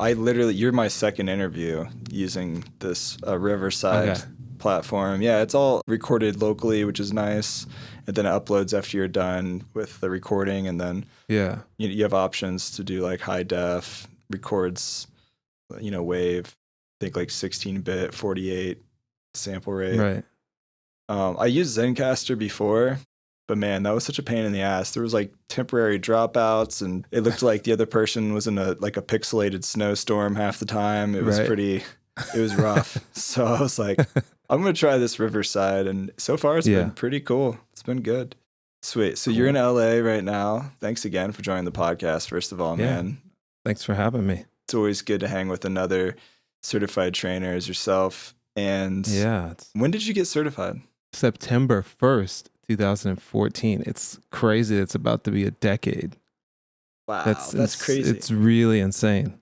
you're my second interview using this Riverside platform. Yeah, it's all recorded locally, which is nice. And then it uploads after you're done with the recording. And then you have options to do like high def, records, wave, I think like 16-bit, 48 sample rate. Right. I used Zencaster before, but man, that was such a pain in the ass. There was like temporary dropouts, and it looked like the other person was in a pixelated snowstorm half the time. It was it was rough. So I was like, I'm going to try this Riverside, and so far it's been pretty cool. It's been good. Sweet. So you're in LA right now. Thanks again for joining the podcast, first of all, man. Thanks for having me. It's always good to hang with another certified trainer as yourself. And when did you get certified? September 1st, 2014. It's crazy. It's about to be a decade. Wow, that's crazy. It's really insane.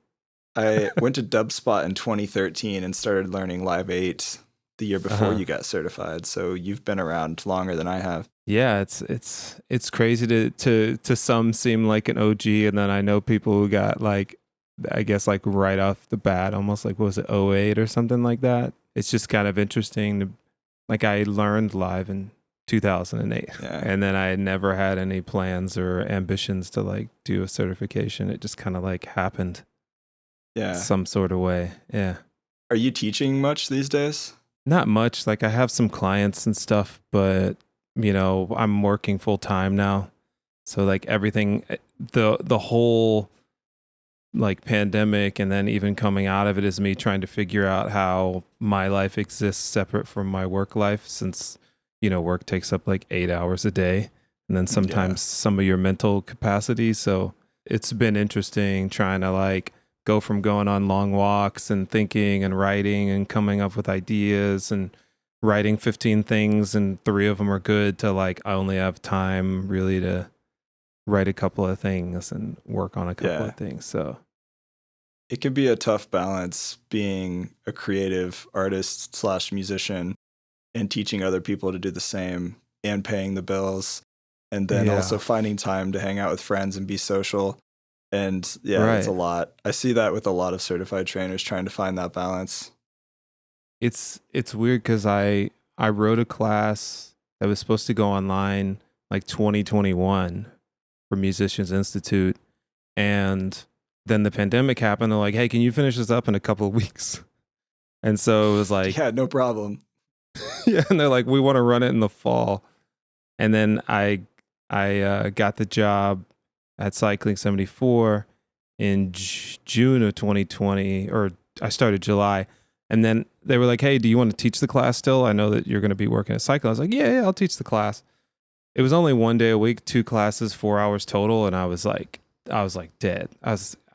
I went to DubSpot in 2013 and started learning Live 8 the year before you got certified. So you've been around longer than I have. Yeah, it's crazy to some seem like an OG, and then I know people who got like, I guess like right off the bat, almost like, what was it, 08 or something like that? It's just kind of interesting to, like, I learned live in 2008, and then I never had any plans or ambitions to like do a certification. It just kind of like happened. Some sort of way. Yeah. Are you teaching much these days? Not much. Like I have some clients and stuff, but I'm working full time now. So like everything, the whole like pandemic and then even coming out of it is me trying to figure out how my life exists separate from my work life, since, work takes up like 8 hours a day, and then sometimes some of your mental capacity. So it's been interesting trying to like go from going on long walks and thinking and writing and coming up with ideas and writing 15 things and 3 of them are good, to like I only have time really to write a couple of things and work on a couple of things. So it can be a tough balance being a creative artist / musician and teaching other people to do the same and paying the bills, and then also finding time to hang out with friends and be social. And it's a lot. I see that with a lot of certified trainers trying to find that balance. It's weird because I wrote a class that was supposed to go online like 2021 for Musicians Institute, and then the pandemic happened. They're like, hey, can you finish this up in a couple of weeks? And so it was like, yeah, no problem. And they're like, we want to run it in the fall. And then I got the job at Cycling 74 in June of 2020, or I started July. And then they were like, hey, do you want to teach the class still? I know that you're going to be working at Cycling. I was like, yeah, I'll teach the class. It was only 1 day a week, 2 classes, 4 hours total. And I was like dead.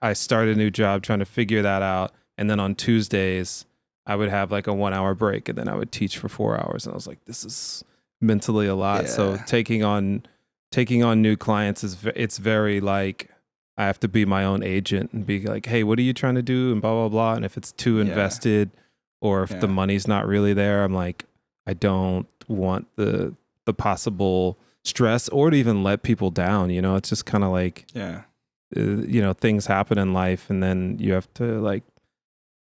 I started a new job trying to figure that out. And then on Tuesdays, I would have like a 1 hour break, and then I would teach for 4 hours. And I was like, this is mentally a lot. Yeah. So taking on new clients it's very like, I have to be my own agent and be like, hey, what are you trying to do? And blah, blah, blah. And if it's too invested or if the money's not really there, I'm like, I don't want the possible stress or to even let people down. It's just kind of like, things happen in life, and then you have to like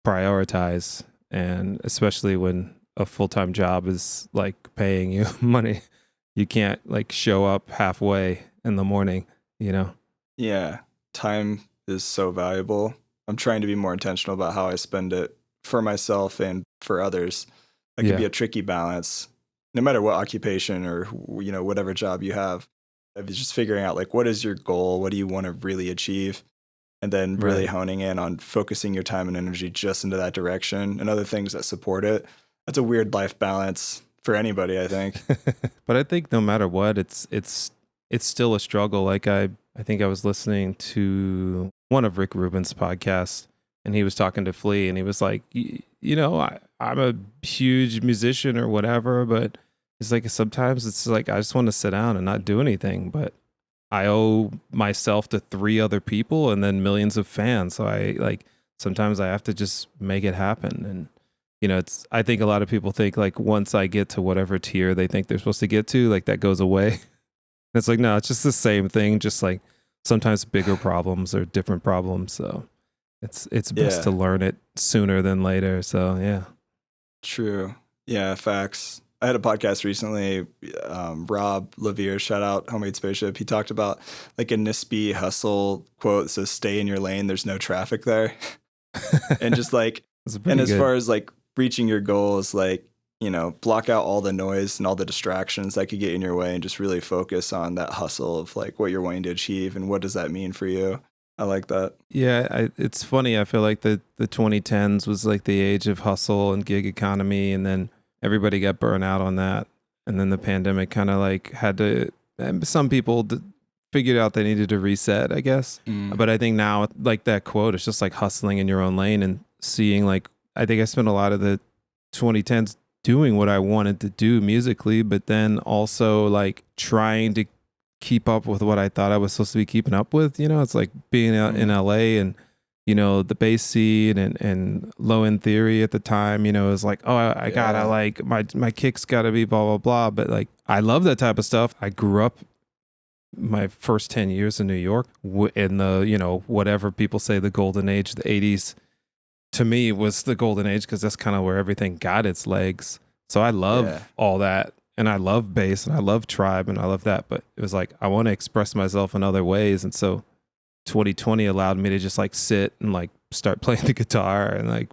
prioritize. And especially when a full-time job is like paying you money, you can't like show up halfway in the morning, Yeah. Time is so valuable. I'm trying to be more intentional about how I spend it for myself and for others. That can be a tricky balance, no matter what occupation or, whatever job you have. It's just figuring out like, what is your goal? What do you want to really achieve? And then really honing in on focusing your time and energy just into that direction and other things that support it. That's a weird life balance for anybody, I think. But I think no matter what, it's still a struggle. Like I think I was listening to one of Rick Rubin's podcasts, and he was talking to Flea, and he was like, I'm a huge musician or whatever, but it's like sometimes it's like I just want to sit down and not do anything, but I owe myself to 3 other people and then millions of fans. So sometimes I have to just make it happen. And, I think a lot of people think like once I get to whatever tier they think they're supposed to get to, like that goes away. And it's like, no, it's just the same thing. Just like sometimes bigger problems or different problems. So It's best to learn it sooner than later. So yeah. True. Yeah, facts. I had a podcast recently, Rob Levere, shout out Homemade Spaceship. He talked about like a NISP hustle quote that says, "Stay in your lane, there's no traffic there." And just like, and as far as like reaching your goals, like, you know, block out all the noise and all the distractions that could get in your way and just really focus on that hustle of like what you're wanting to achieve and what does that mean for you. I like that. Yeah, it's funny. I feel like the 2010s was like the age of hustle and gig economy, and then everybody got burnt out on that. And then the pandemic kind of like had to, some people figured out they needed to reset, I guess. But I think now, like that quote, it's just like hustling in your own lane and seeing like, I think I spent a lot of the 2010s doing what I wanted to do musically, but then also like trying to keep up with what I thought I was supposed to be keeping up with. You know, it's like being out in LA and, you know, the bass scene and low end theory at the time, you know, is like, oh, I gotta like my kicks gotta be blah, blah, blah. But like, I love that type of stuff. I grew up my first 10 years in New York in the, you know, whatever people say the golden age, the 80s to me was the golden age because that's kind of where everything got its legs. So I love all that. And I love bass and I love tribe and I love that. But it was like, I want to express myself in other ways. And so 2020 allowed me to just like sit and like start playing the guitar and like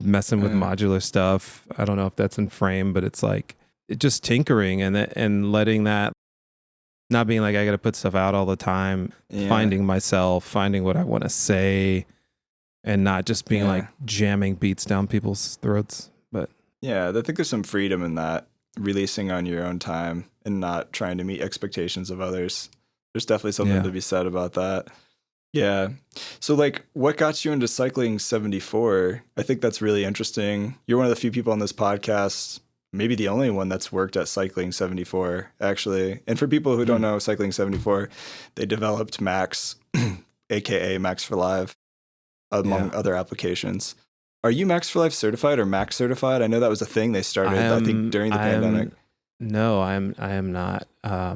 messing with modular stuff. I don't know if that's in frame, but it's like just tinkering and letting that, not being like, I got to put stuff out all the time, finding myself, finding what I want to say, and not just being like jamming beats down people's throats. But yeah, I think there's some freedom in that. Releasing on your own time and not trying to meet expectations of others. There's definitely something to be said about that. Yeah. So like what got you into Cycling 74? I think that's really interesting. You're one of the few people on this podcast, maybe the only one that's worked at Cycling 74 actually. And for people who don't know Cycling 74, they developed Max, aka Max for Live, among other applications. Are you Max for Life certified or Max certified? I know that was a thing they started, I think, during the pandemic. No, I am not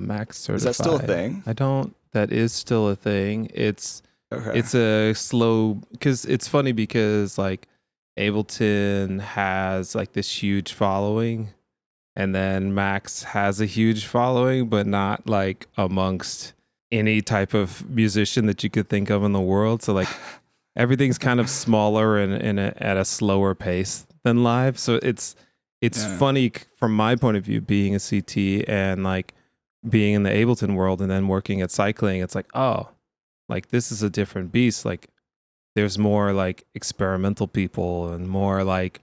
Max certified. Is that still a thing? That is still a thing. It's a slow, because it's funny because like Ableton has like this huge following and then Max has a huge following, but not like amongst any type of musician that you could think of in the world. So like everything's kind of smaller and at a slower pace than live. So it's funny from my point of view, being a CT and like being in the Ableton world and then working at Cycling. It's like, oh, like this is a different beast. Like there's more like experimental people and more like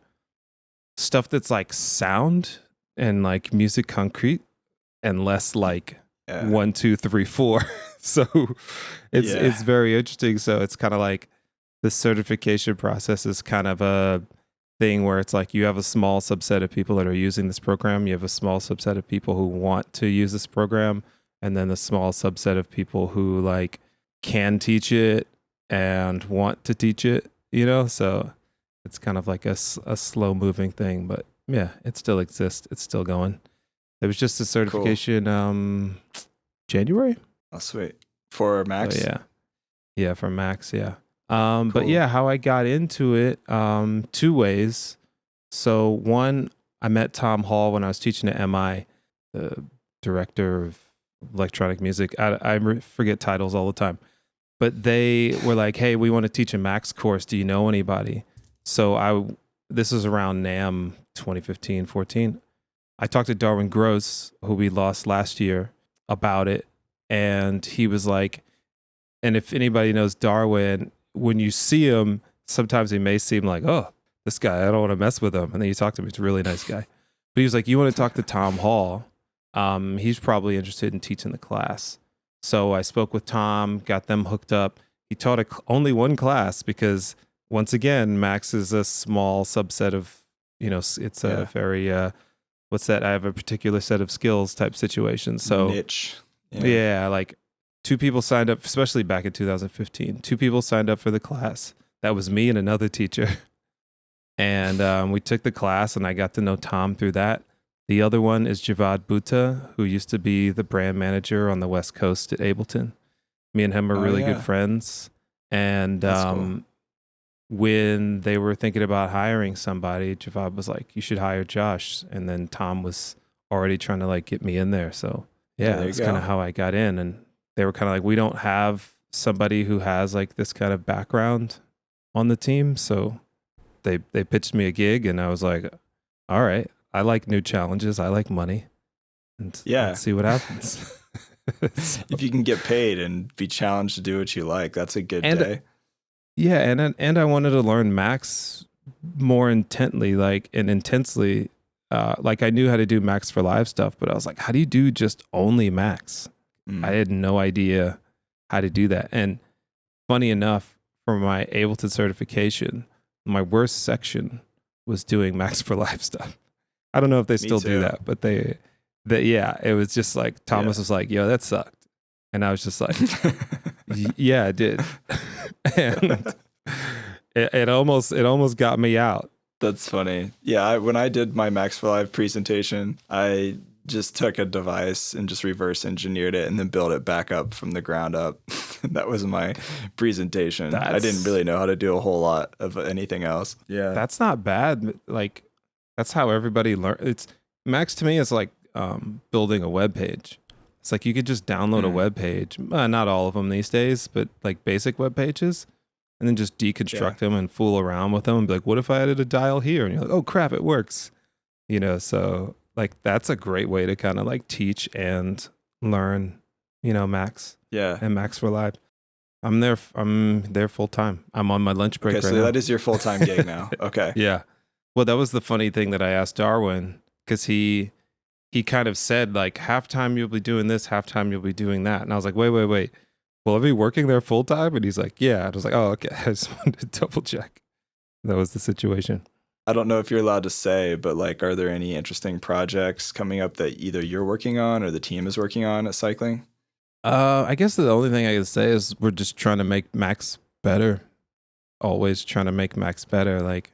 stuff that's like sound and like music concrete and less like 1, 2, 3, 4. So it's very interesting. So it's kind of like, the certification process is kind of a thing where it's like you have a small subset of people that are using this program. You have a small subset of people who want to use this program. And then a small subset of people who like can teach it and want to teach it, you know? So it's kind of like a slow moving thing, but yeah, it still exists. It's still going. There was just a certification, January. Oh, sweet. For Max? Oh, yeah, for Max, yeah. But yeah, how I got into it, 2 ways. So one, I met Tom Hall when I was teaching at MI, the director of electronic music. I forget titles all the time, but they were like, hey, we want to teach a Max course. Do you know anybody? So this was around NAMM 2015, 14. I talked to Darwin Gross, who we lost last year, about it. And he was like, and if anybody knows Darwin, when you see him, sometimes he may seem like, oh, this guy, I don't want to mess with him. And then you talk to him, he's a really nice guy. But he was like, you want to talk to Tom Hall? He's probably interested in teaching the class. So I spoke with Tom, got them hooked up. He taught only one class because, once again, Max is a small subset of, you know, it's a very, what's that? I have a particular set of skills type situation. So niche. Yeah, like 2 people signed up, especially back in 2015. 2 people signed up for the class. That was me and another teacher. And we took the class and I got to know Tom through that. The other one is Javad Buteau, who used to be the brand manager on the West Coast at Ableton. Me and him are really good friends. And cool. when they were thinking about hiring somebody, Javad was like, you should hire Josh. And then Tom was already trying to like get me in there. So yeah, that's kind of how I got in. And they were kind of like, we don't have somebody who has like this kind of background on the team. So they pitched me a gig and I was like, all right, I like new challenges. I like money. And let's see what happens. So, if you can get paid and be challenged to do what you like, that's a good day. Yeah, and I wanted to learn Max more intently, like and intensely. Like I knew how to do Max for Live stuff, but I was like, how do you do just only Max? I had no idea how to do that. And funny enough, for my Ableton certification, my worst section was doing Max for Live stuff. I don't know if they still do that, but it was just like Thomas was like, yo, that sucked. And I was just like, yeah, it did. And it almost got me out. That's funny. Yeah, when I did my Max for Live presentation, I just took a device and just reverse engineered it and then built it back up from the ground up. That was my presentation. I didn't really know how to do a whole lot of anything else. Yeah. That's not bad. Like, that's how everybody learns. Max to me is like building a web page. It's like you could just download a web page. Not all of them these days, but like basic web pages. And then just deconstruct them and fool around with them and be like, what if I added a dial here? And you're like, oh crap, it works. So like that's a great way to kind of like teach and learn, Max. Yeah. And Max for Live. I'm there full time. I'm on my lunch break right now. So that is your full-time gig now. Okay. Yeah. Well, that was the funny thing that I asked Darwin, because he kind of said like halftime you'll be doing this, halftime you'll be doing that. And I was like, wait. Will I be working there full time? And he's like, yeah. And I was like, oh, okay. I just wanted to double check. That was the situation. I don't know if you're allowed to say, but like, are there any interesting projects coming up that either you're working on or the team is working on at Cycling? I guess the only thing I can say is we're just trying to make Max better. Always trying to make Max better. Like,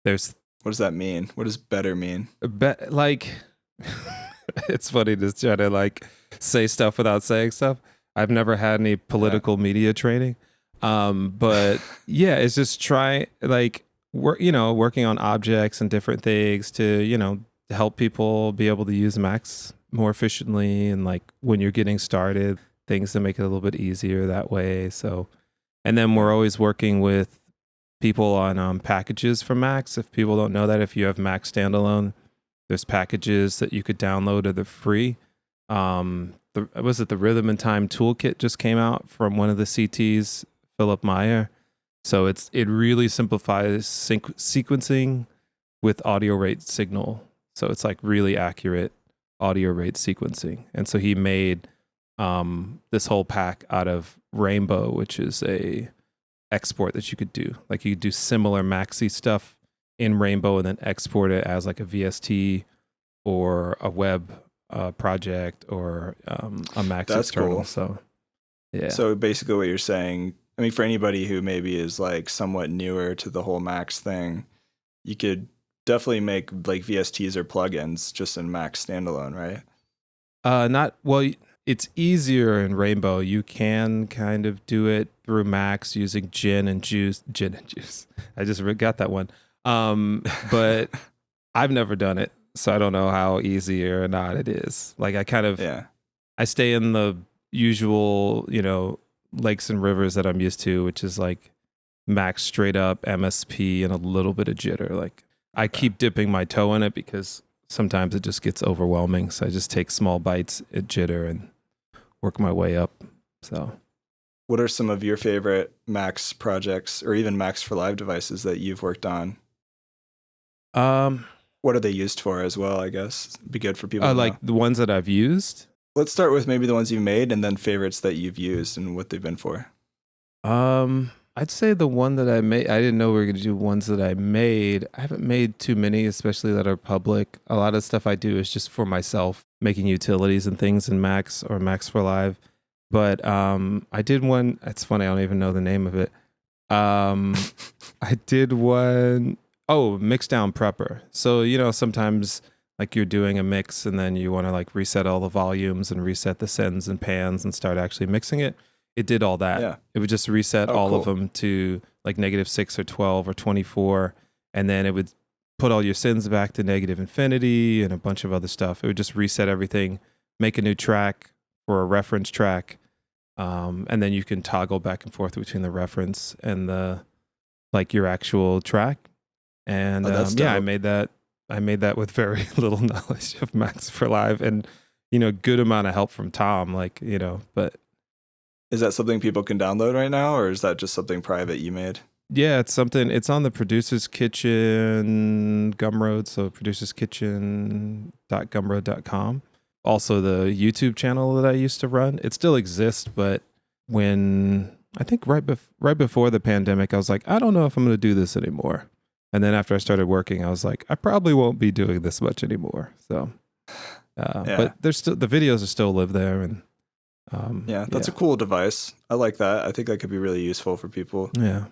what does that mean? What does better mean? Like, it's funny to try to like say stuff without saying stuff. I've never had any political media training. But yeah, it's just working on objects and different things to help people be able to use Max more efficiently, and like when you're getting started, things to make it a little bit easier that way. So, and then we're always working with people on packages for Max. If people don't know that, if you have Max standalone, there's packages that you could download that are free. The Rhythm and Time Toolkit just came out from one of the CTs, Philip Meyer. So it really simplifies sequencing with audio rate signal. So it's like really accurate audio rate sequencing. And so he made this whole pack out of Rainbow, which is a export that you could do. Like you could do similar Maxi stuff in Rainbow and then export it as like a VST or a web project or a Max external. Cool. So yeah. So basically what you're saying, I mean, for anybody who maybe is like somewhat newer to the whole Max thing, you could definitely make like VSTs or plugins just in Max standalone, right? It's easier in Rainbow. You can kind of do it through Max using Gin and Juice. I just got that one. But I've never done it, so I don't know how easy or not it is. Like I stay in the usual, lakes and rivers that I'm used to, which is like Max straight up MSP and a little bit of jitter. Like I keep dipping my toe in it because sometimes it just gets overwhelming. So I just take small bites at jitter and work my way up. So what are some of your favorite Max projects or even Max for Live devices that you've worked on? What are they used for as well, I guess? It'd be good for people to know. Like the ones that I've used? Let's start with maybe the ones you've made and then favorites that you've used and what they've been for. I'd say the one that I made, I didn't know we were going to do ones that I made. I haven't made too many, especially that are public. A lot of stuff I do is just for myself, making utilities and things in Max or Max for Live. But I did one, it's funny, I don't even know the name of it. I did one, Mixdown Prepper. So, sometimes like you're doing a mix and then you want to like reset all the volumes and reset the sends and pans and start actually mixing it. It did all that. Yeah. It would just reset all of them to like -6 or 12 or 24, and then it would put all your sends back to negative infinity and a bunch of other stuff. It would just reset everything, make a new track for a reference track, and then you can toggle back and forth between the reference and the like your actual track. And yeah, I made that with very little knowledge of Max for Live, and good amount of help from Tom, like, but is that something people can download right now, or is that just something private you made? Yeah, it's on the Producer's Kitchen Gumroad, so producerskitchen.gumroad.com. Also the YouTube channel that I used to run, it still exists, but when I think right before the pandemic, I was like, I don't know if I'm going to do this anymore. And then after I started working, I was like, I probably won't be doing this much anymore. So, but there's still, the videos are still live there. And that's a cool device. I like that. I think that could be really useful for people. Yeah.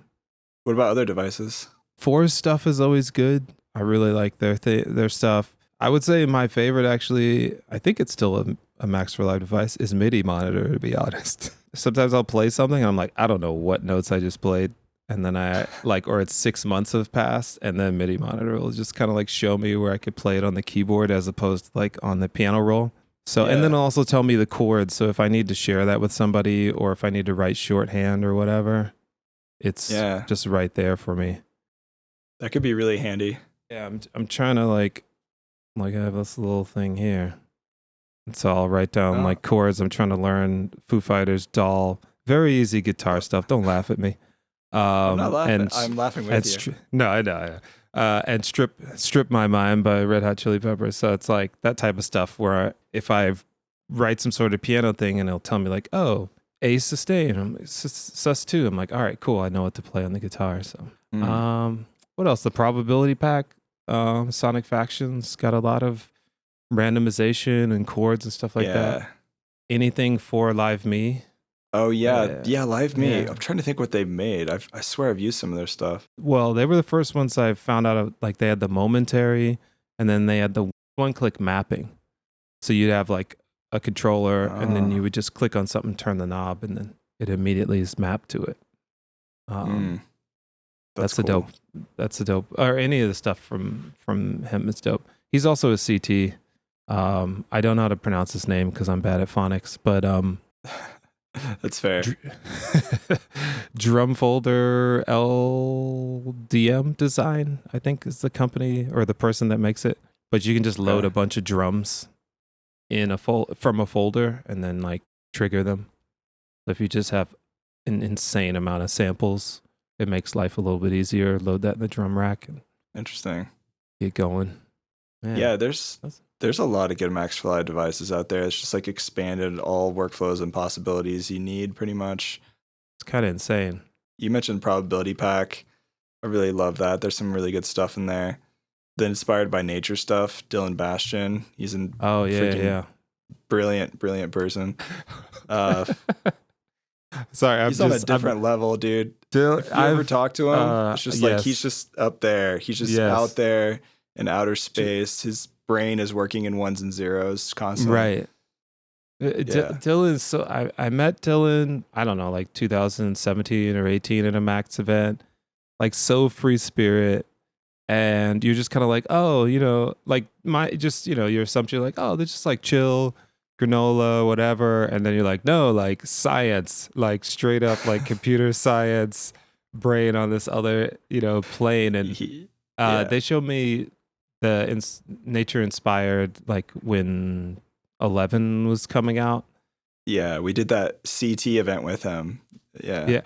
What about other devices? For's stuff is always good. I really like their stuff. I would say my favorite, actually, I think it's still a Max for Live device, is MIDI monitor, to be honest. Sometimes I'll play something and I'm like, I don't know what notes I just played. And then or it's 6 months have passed, and then MIDI monitor will just kind of like show me where I could play it on the keyboard as opposed to like on the piano roll. So, and then it'll also tell me the chords. So if I need to share that with somebody, or if I need to write shorthand or whatever, it's just right there for me. That could be really handy. Yeah, I'm trying to like I have this little thing here. And so I'll write down like chords. I'm trying to learn Foo Fighters, Doll. Very easy guitar stuff. Don't laugh at me. I'm not laughing. I'm laughing with you. No, I know. And Strip My Mind by Red Hot Chili Peppers. So it's like that type of stuff where if I write some sort of piano thing and it'll tell me like, oh, A sustain, I'm like, sus2. I'm like, all right, cool. I know what to play on the guitar. So, what else? The Probability Pack, Sonic Factions got a lot of randomization and chords and stuff like that. Anything for Live Me. Oh yeah, Live Me. Yeah. I'm trying to think what they've made. I swear I've used some of their stuff. Well, they were the first ones I found out of. Like they had the momentary, and then they had the one-click mapping. So you'd have like a controller, and then you would just click on something, turn the knob, and then it immediately is mapped to it. That's cool. Dope. That's a dope. Or any of the stuff from him is dope. He's also a CT. I don't know how to pronounce his name because I'm bad at phonics, but that's fair. Drum Folder LDM Design, I think, is the company or the person that makes it. But you can just load a bunch of drums in from a folder and then like trigger them. So if you just have an insane amount of samples, it makes life a little bit easier. Load that in the drum rack and interesting. Get going. Man, yeah, there's a lot of good Max for Live devices out there. It's just like expanded all workflows and possibilities you need pretty much. It's kind of insane. You mentioned Probability Pack. I really love that. There's some really good stuff in there. The Inspired by Nature stuff, Dylan Bastian. He's an brilliant person. Sorry, he's on a different level, dude. If you ever talk to him, it's just like he's just up there. He's just out there in outer space. His brain is working in ones and zeros constantly. Right. Dylan, so I met Dylan, I don't know, like 2017 or 18 at a Max event. Like so free spirit. And you're just kind of like, oh, like your assumption, like, oh, they're just like chill, granola, whatever. And then you're like, no, like science, like straight up like computer science brain on this other, plane. And they showed me the nature inspired, like when 11 was coming out. Yeah, we did that CT event with him. Yeah. Yeah.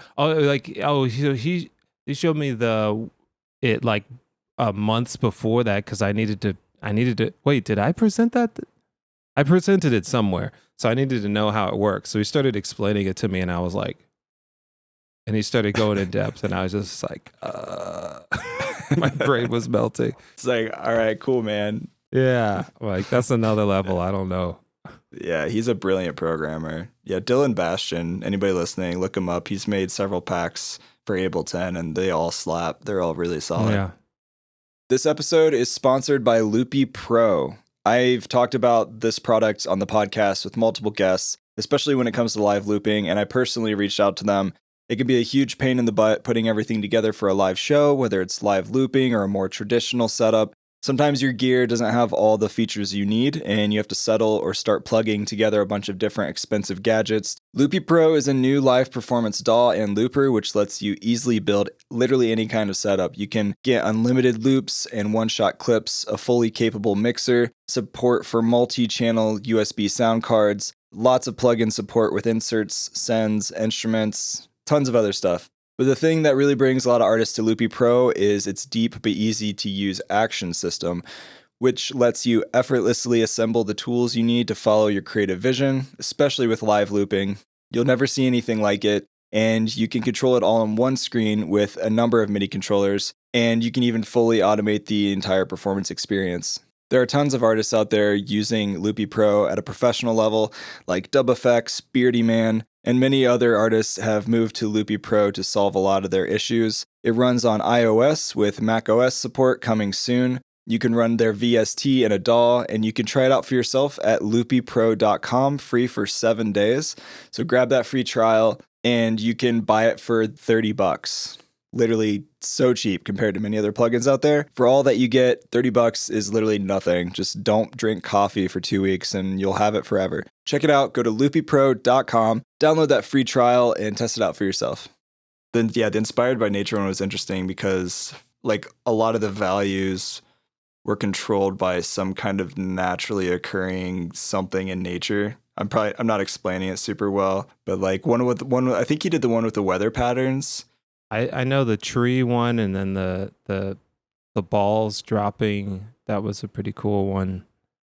He showed me it like months before that because I needed to wait, did I present that? I presented it somewhere, so I needed to know how it works. So he started explaining it to me, and I was like, and he started going in depth, and I was just like, my brain was melting. It's like, all right, cool, man. Yeah, like that's another level. I don't know. Yeah, he's a brilliant programmer. Yeah, Dylan Bastian, anybody listening, look him up. He's made several packs for Ableton, and they all slap. They're all really solid. Yeah. This episode is sponsored by Loopy Pro. I've talked about this product on the podcast with multiple guests, especially when it comes to live looping, and I personally reached out to them It can be a huge pain in the butt putting everything together for a live show, whether it's live looping or a more traditional setup. Sometimes your gear doesn't have all the features you need, and you have to settle or start plugging together a bunch of different expensive gadgets. Loopy Pro is a new live performance DAW and looper, which lets you easily build literally any kind of setup. You can get unlimited loops and one-shot clips, a fully capable mixer, support for multi-channel USB sound cards, lots of plugin support with inserts, sends, instruments, tons of other stuff. But the thing that really brings a lot of artists to Loopy Pro is its deep but easy to use action system, which lets you effortlessly assemble the tools you need to follow your creative vision, especially with live looping. You'll never see anything like it, and you can control it all on one screen with a number of MIDI controllers, and you can even fully automate the entire performance experience. There are tons of artists out there using Loopy Pro at a professional level, like Dub Effects, Beardy Man, and many other artists have moved to Loopy Pro to solve a lot of their issues. It runs on iOS with macOS support coming soon. You can run their VST in a DAW, and you can try it out for yourself at loopypro.com, free for 7 days. So grab that free trial, and you can buy it for $30. Literally so cheap compared to many other plugins out there. For all that you get, $30 is literally nothing. Just don't drink coffee for 2 weeks and you'll have it forever. Check it out. Go to loopypro.com, download that free trial, and test it out for yourself. Then, the Inspired by Nature one was interesting because like a lot of the values were controlled by some kind of naturally occurring something in nature. I'm not explaining it super well, but like I think he did the one with the weather patterns. I know the tree one, and then the balls dropping. That was a pretty cool one.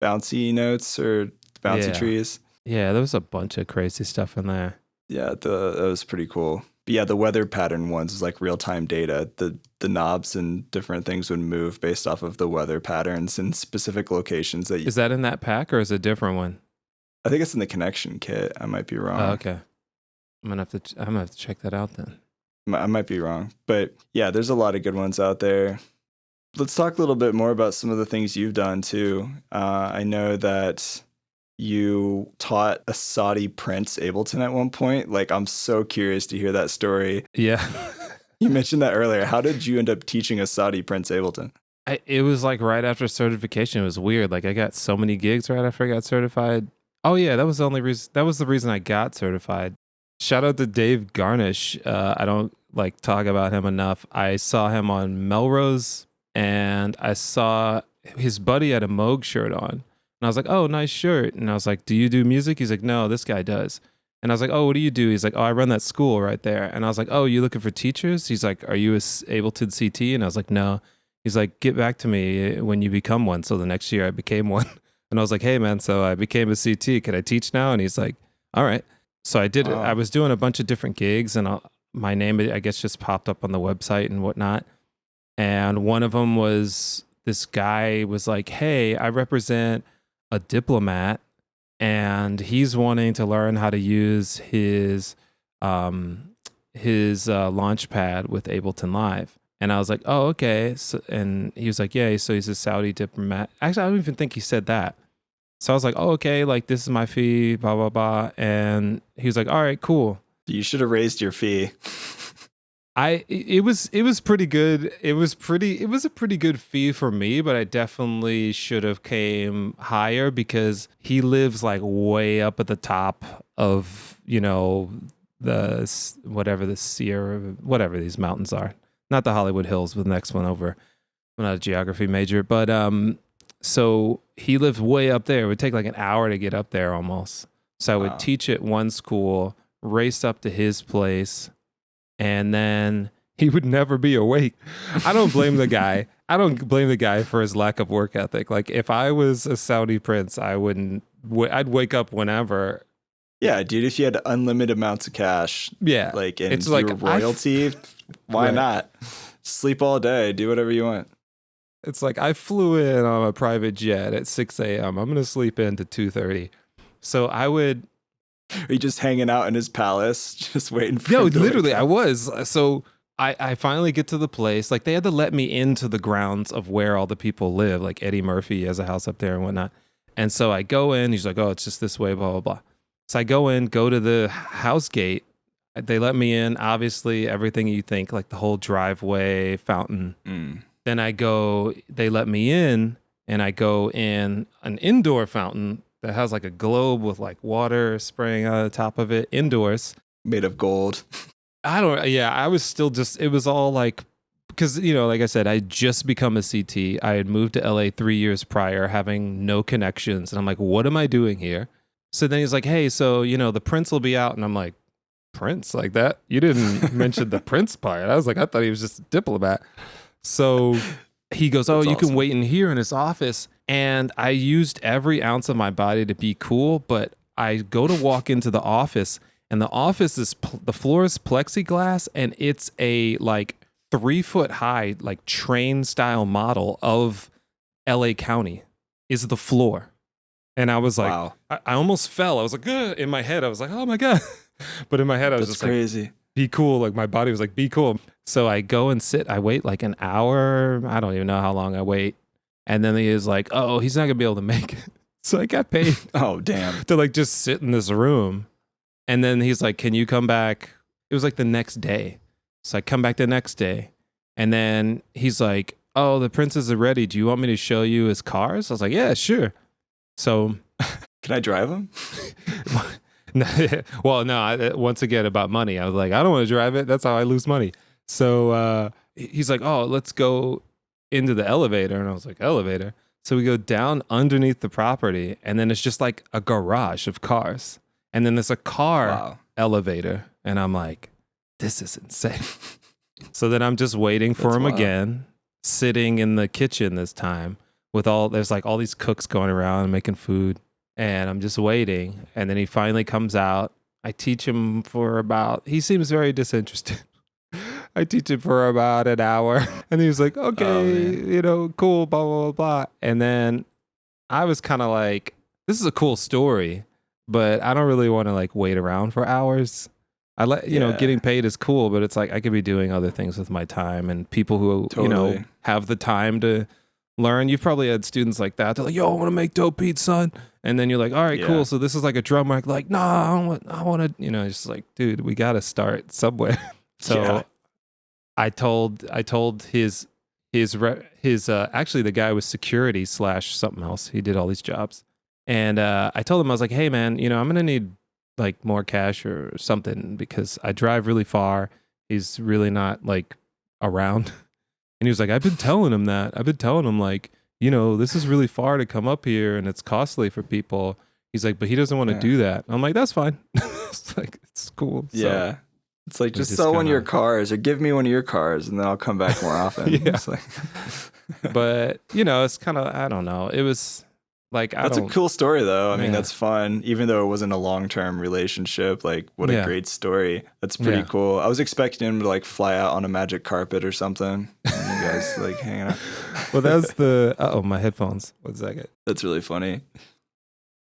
Bouncy notes or bouncy trees. Yeah, there was a bunch of crazy stuff in there. Yeah, that was pretty cool. But yeah, the weather pattern ones is like real-time data. The knobs and different things would move based off of the weather patterns in specific locations. Is that in that pack or is it a different one? I think it's in the connection kit. I might be wrong. Oh, okay. I'm gonna have to check that out then. I might be wrong, but yeah, there's a lot of good ones out there. Let's talk a little bit more about some of the things you've done too. I know that you taught a Saudi prince Ableton at one point. Like, I'm so curious to hear that story. Yeah. You mentioned that earlier. How did you end up teaching a Saudi prince Ableton? It was like right after certification. It was weird. Like I got so many gigs right after I got certified. Oh yeah, that was the only reason. That was the reason I got certified. Shout out to Dave Garnish. I don't like talk about him enough. I saw him on Melrose, and I saw his buddy had a Moog shirt on. And I was like, oh, nice shirt. And I was like, do you do music? He's like, no, this guy does. And I was like, oh, what do you do? He's like, oh, I run that school right there. And I was like, oh, you looking for teachers? He's like, are you a Ableton CT? And I was like, no. He's like, get back to me when you become one. So the next year I became one. And I was like, hey, man, so I became a CT. Can I teach now? And he's like, all right. So I did. I was doing a bunch of different gigs, and my name, I guess, just popped up on the website and whatnot. And one of them was this guy was like, hey, I represent a diplomat, and he's wanting to learn how to use his launch pad with Ableton Live. And I was like, oh, okay. So, and he was like, yeah, so he's a Saudi diplomat. Actually, I don't even think he said that. So I was like, oh, okay, like this is my fee, blah, blah, blah. And he was like, all right, cool. You should have raised your fee. It was pretty good. It was a pretty good fee for me, but I definitely should have came higher because he lives like way up at the top of, the Sierra, whatever these mountains are. Not the Hollywood Hills, but the next one over. I'm not a geography major, but so he lived way up there. It would take like an hour to get up there almost. So I would teach at one school, race up to his place, and then he would never be awake. I don't blame the guy. I don't blame the guy for his lack of work ethic. Like if I was a Saudi prince, I'd wake up whenever. Yeah, dude, if you had unlimited amounts of cash, yeah, like and it's you like were royalty, why right. not? Sleep all day, do whatever you want. It's like I flew in on a private jet at 6 a.m. I'm going to sleep in to 2:30. So I would... Are you just hanging out in his palace, just waiting for No, literally, I was. So I finally get to the place. Like they had to let me into the grounds of where all the people live. Like Eddie Murphy has a house up there and whatnot. And so I go in. He's like, oh, it's just this way, blah, blah, blah. So I go in, go to the house gate. They let me in, obviously, everything you think, like the whole driveway, fountain. Then they let me in, and I go in an indoor fountain that has like a globe with like water spraying on the top of it, indoors. Made of gold. I was still just, it was all like, because, like I said, I just become a CT. I had moved to LA 3 years prior, having no connections. And I'm like, what am I doing here? So then he's like, hey, so, the Prince will be out. And I'm like, Prince like that? You didn't mention the Prince part. I was like, I thought he was just a diplomat. So he goes, oh, you can wait in here in his office. And I used every ounce of my body to be cool. But I go to walk into the office, and the office is, the floor is plexiglass, and it's a like 3 foot high, like train style model of LA County is the floor. And I was like, wow. I almost fell. I was like, ugh. In my head, I was like, oh my God. But in my head, I was just crazy. Like, be cool. Like my body was like, be cool. So I go and sit. I wait like an hour. I don't even know how long I wait. And then he is like, oh, he's not going to be able to make it. So I got paid. Oh, damn. To like just sit in this room. And then he's like, can you come back? It was like the next day. So I come back the next day. And then he's like, oh, the princes are ready. Do you want me to show you his cars? I was like, yeah, sure. So can I drive him? Well, no, once again about money. I was like, I don't want to drive it. That's how I lose money. So he's like, oh, let's go into the elevator. And I was like, elevator? So we go down underneath the property, and then it's just like a garage of cars. And then there's a car elevator. And I'm like, this is insane. So then I'm just waiting for him again, sitting in the kitchen this time with there's like all these cooks going around and making food. And I'm just waiting. And then he finally comes out. I teach him he seems very disinterested. I teach him for about an hour. And he was like, okay, cool, blah, blah, blah, blah. And then I was kind of like, this is a cool story, but I don't really want to like wait around for hours. Getting paid is cool, but it's like I could be doing other things with my time, and people who, have the time to learn. You've probably had students like that. They're like, yo, I want to make dope beats, son. And then you're like, all right, cool. So this is like a drum rack. Like, nah, I want to, it's just like, dude, we got to start somewhere. So I told his actually the guy was security / something else. He did all these jobs. And I told him, I was like, hey man, I'm going to need like more cash or something because I drive really far. He's really not like around. And he was like, I've been telling him that. I've been telling him like, this is really far to come up here and it's costly for people. He's like, but he doesn't want to do that. I'm like, that's fine. It's like, it's cool. Yeah. So, it's like, just sell one of your cars or give me one of your cars and then I'll come back more often. It's like but, it's kind of, I don't know. It was like, that's a cool story though. I mean, that's fun. Even though it wasn't a long-term relationship, like what a great story. That's pretty cool. I was expecting him to like fly out on a magic carpet or something. And you guys like hanging out. Well, that's my headphones. 1 second. That's really funny.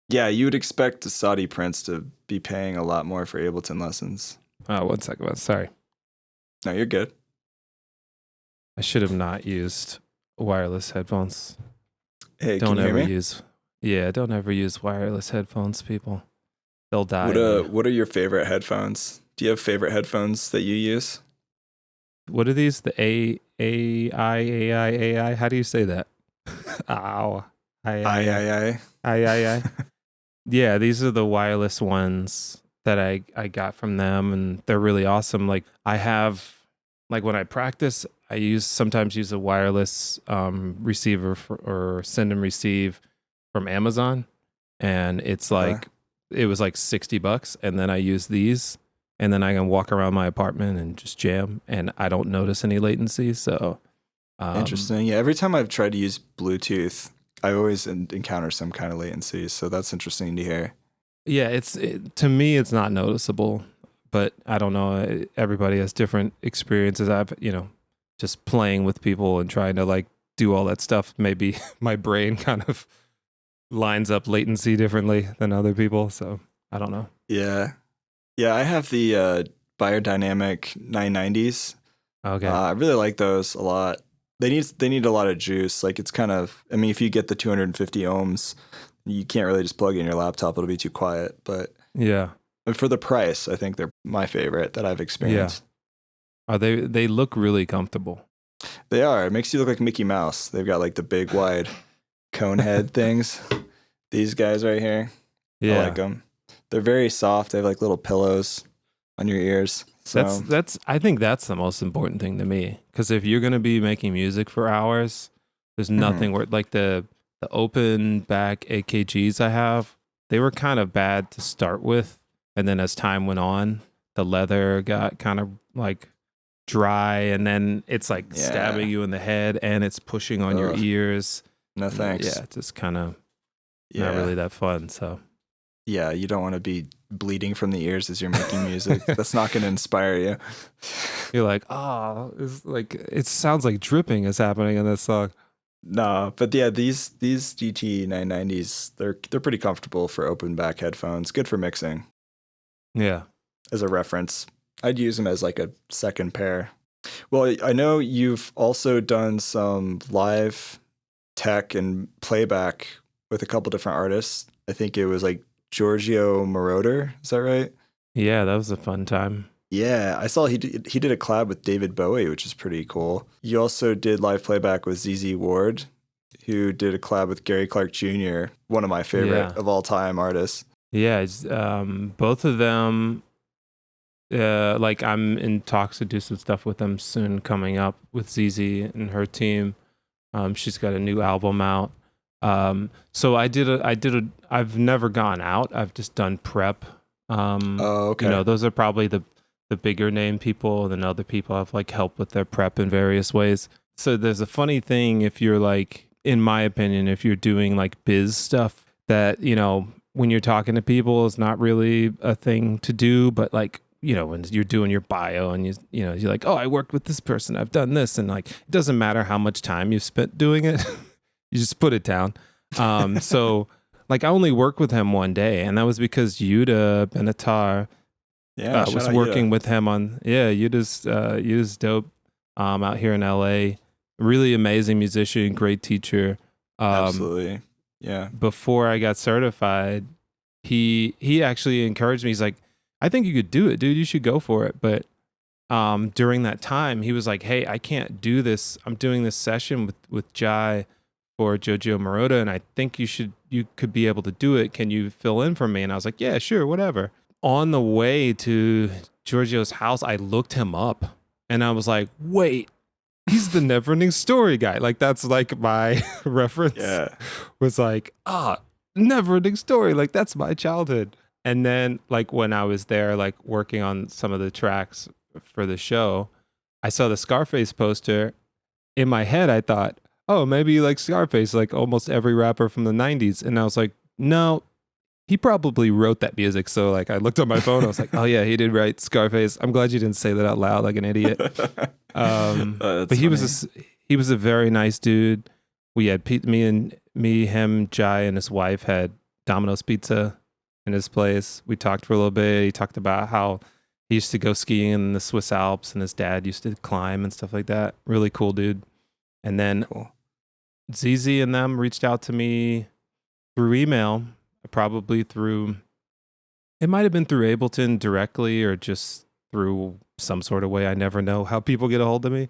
Yeah, you would expect the Saudi prince to be paying a lot more for Ableton lessons. Oh, 1 second. Sorry. No, you're good. I should have not used wireless headphones. Hey, don't ever use. Yeah, don't ever use wireless headphones, people. They'll die. What are your favorite headphones? Do you have favorite headphones that you use? What are these? The AI? How do you say that? Ow. I. Yeah, these are the wireless ones that I got from them, and they're really awesome. Like I have, like when I practice, I sometimes use a wireless receiver or send and receive from Amazon, and it's like it was like $60, and then I use these, and then I can walk around my apartment and just jam, and I don't notice any latency. So interesting. Yeah, every time I've tried to use Bluetooth, I always encounter some kind of latency. So that's interesting to hear. Yeah, to me it's not noticeable, but I don't know. Everybody has different experiences. I've just playing with people and trying to like do all that stuff. Maybe my brain kind of lines up latency differently than other people. So I don't know. Yeah. I have the Biodynamic 990s. Okay. I really like those a lot. They need a lot of juice. Like it's kind of, I mean, if you get the 250 ohms, you can't really just plug it in your laptop. It'll be too quiet. But yeah, And for the price, I think they're my favorite that I've experienced. They look really comfortable. They are. It makes you look like Mickey Mouse. They've got like the big wide cone head things. These guys right here. I like them. They're very soft. They have like little pillows on your ears. So that's I think that's the most important thing to me, because if you're going to be making music for hours, there's nothing where like the open back AKGs I have, they were kind of bad to start with, and then as time went on, the leather got kind of like dry, and then it's like stabbing you in the head, and it's pushing on your ears. No thanks. Yeah, it's just kind of not really that fun. So yeah, you don't want to be bleeding from the ears as you're making music. That's not going to inspire you. You're like, oh, it's like it sounds like dripping is happening in this song. No, but yeah, these GT 990s, they're pretty comfortable for open back headphones. Good for mixing. Yeah. As a reference, I'd use them as like a second pair. Well, I know you've also done some live tech and playback with a couple different artists. I think it was like Giorgio Moroder. Is that right? Yeah, that was a fun time. Yeah, I saw he did a collab with David Bowie, which is pretty cool. You also did live playback with ZZ Ward, who did a collab with Gary Clark Jr., one of my favorite of all time artists. Yeah, both of them. Like I'm in talks to do some stuff with them soon coming up with ZZ and her team. She's got a new album out. So I've never gone out. I've just done prep. Okay. You know, those are probably the bigger name people, and then other people have like helped with their prep in various ways. So there's a funny thing if you're like, in my opinion, if you're doing like biz stuff that, you know, when you're talking to people is not really a thing to do, but like, you know, when you're doing your bio and you know, you're like, oh, I worked with this person, I've done this, and like, it doesn't matter how much time you've spent doing it, you just put it down. So like I only worked with him one day, and that was because Yuda Benatar was working with him on Yuda's dope out here in L.A. Really amazing musician, great teacher. Absolutely. Yeah. Before I got certified, he actually encouraged me. He's like, I think you could do it, dude. You should go for it. But during that time, he was like, hey, I can't do this. I'm doing this session with Jai for Giorgio Moroder, and I think you could be able to do it. Can you fill in for me? And I was like, yeah, sure, whatever. On the way to Giorgio's house, I looked him up, and I was like, wait, he's the Neverending Story guy. Like, that's like my reference. Yeah. Was like, Neverending Story. Like, that's my childhood. And then, like, when I was there, like, working on some of the tracks for the show, I saw the Scarface poster. In my head, I thought, oh, maybe you like Scarface, like almost every rapper from the 90s. And I was like, no, he probably wrote that music. So, like, I looked on my phone. I was like, oh, yeah, he did write Scarface. I'm glad you didn't say that out loud like an idiot. But he was a very nice dude. We had him, Jai, and his wife had Domino's Pizza in his place. We talked for a little bit. He talked about how he used to go skiing in the Swiss Alps, and his dad used to climb and stuff like that. Really cool dude. And then ZZ and them reached out to me through email, probably through, it might have been through Ableton directly or just through some sort of way. I never know how people get a hold of me.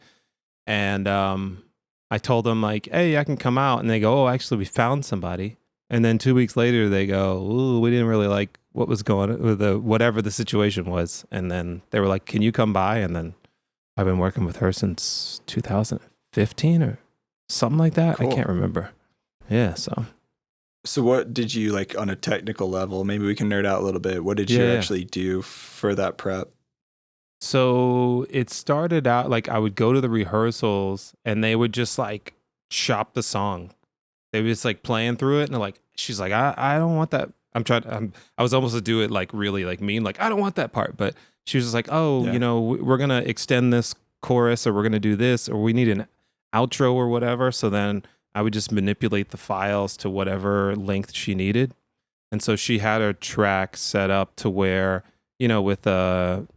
And I told them like, hey, I can come out. And they go, oh, actually, we found somebody. And then 2 weeks later, they go, ooh, we didn't really like what was going on with whatever the situation was. And then they were like, can you come by? And then I've been working with her since 2015 or something like that. Cool. I can't remember. Yeah, So what did you, like, on a technical level, maybe we can nerd out a little bit. What did you actually do for that prep? So it started out like I would go to the rehearsals and they would just like chop the song. They were just like playing through it, and they're like, she's like, I don't want that. I was almost to do it like really like mean, like I don't want that part. But she was just like, oh, you know, we're going to extend this chorus, or we're going to do this, or we need an outro or whatever. So then I would just manipulate the files to whatever length she needed. And so she had her track set up to where, you know, with the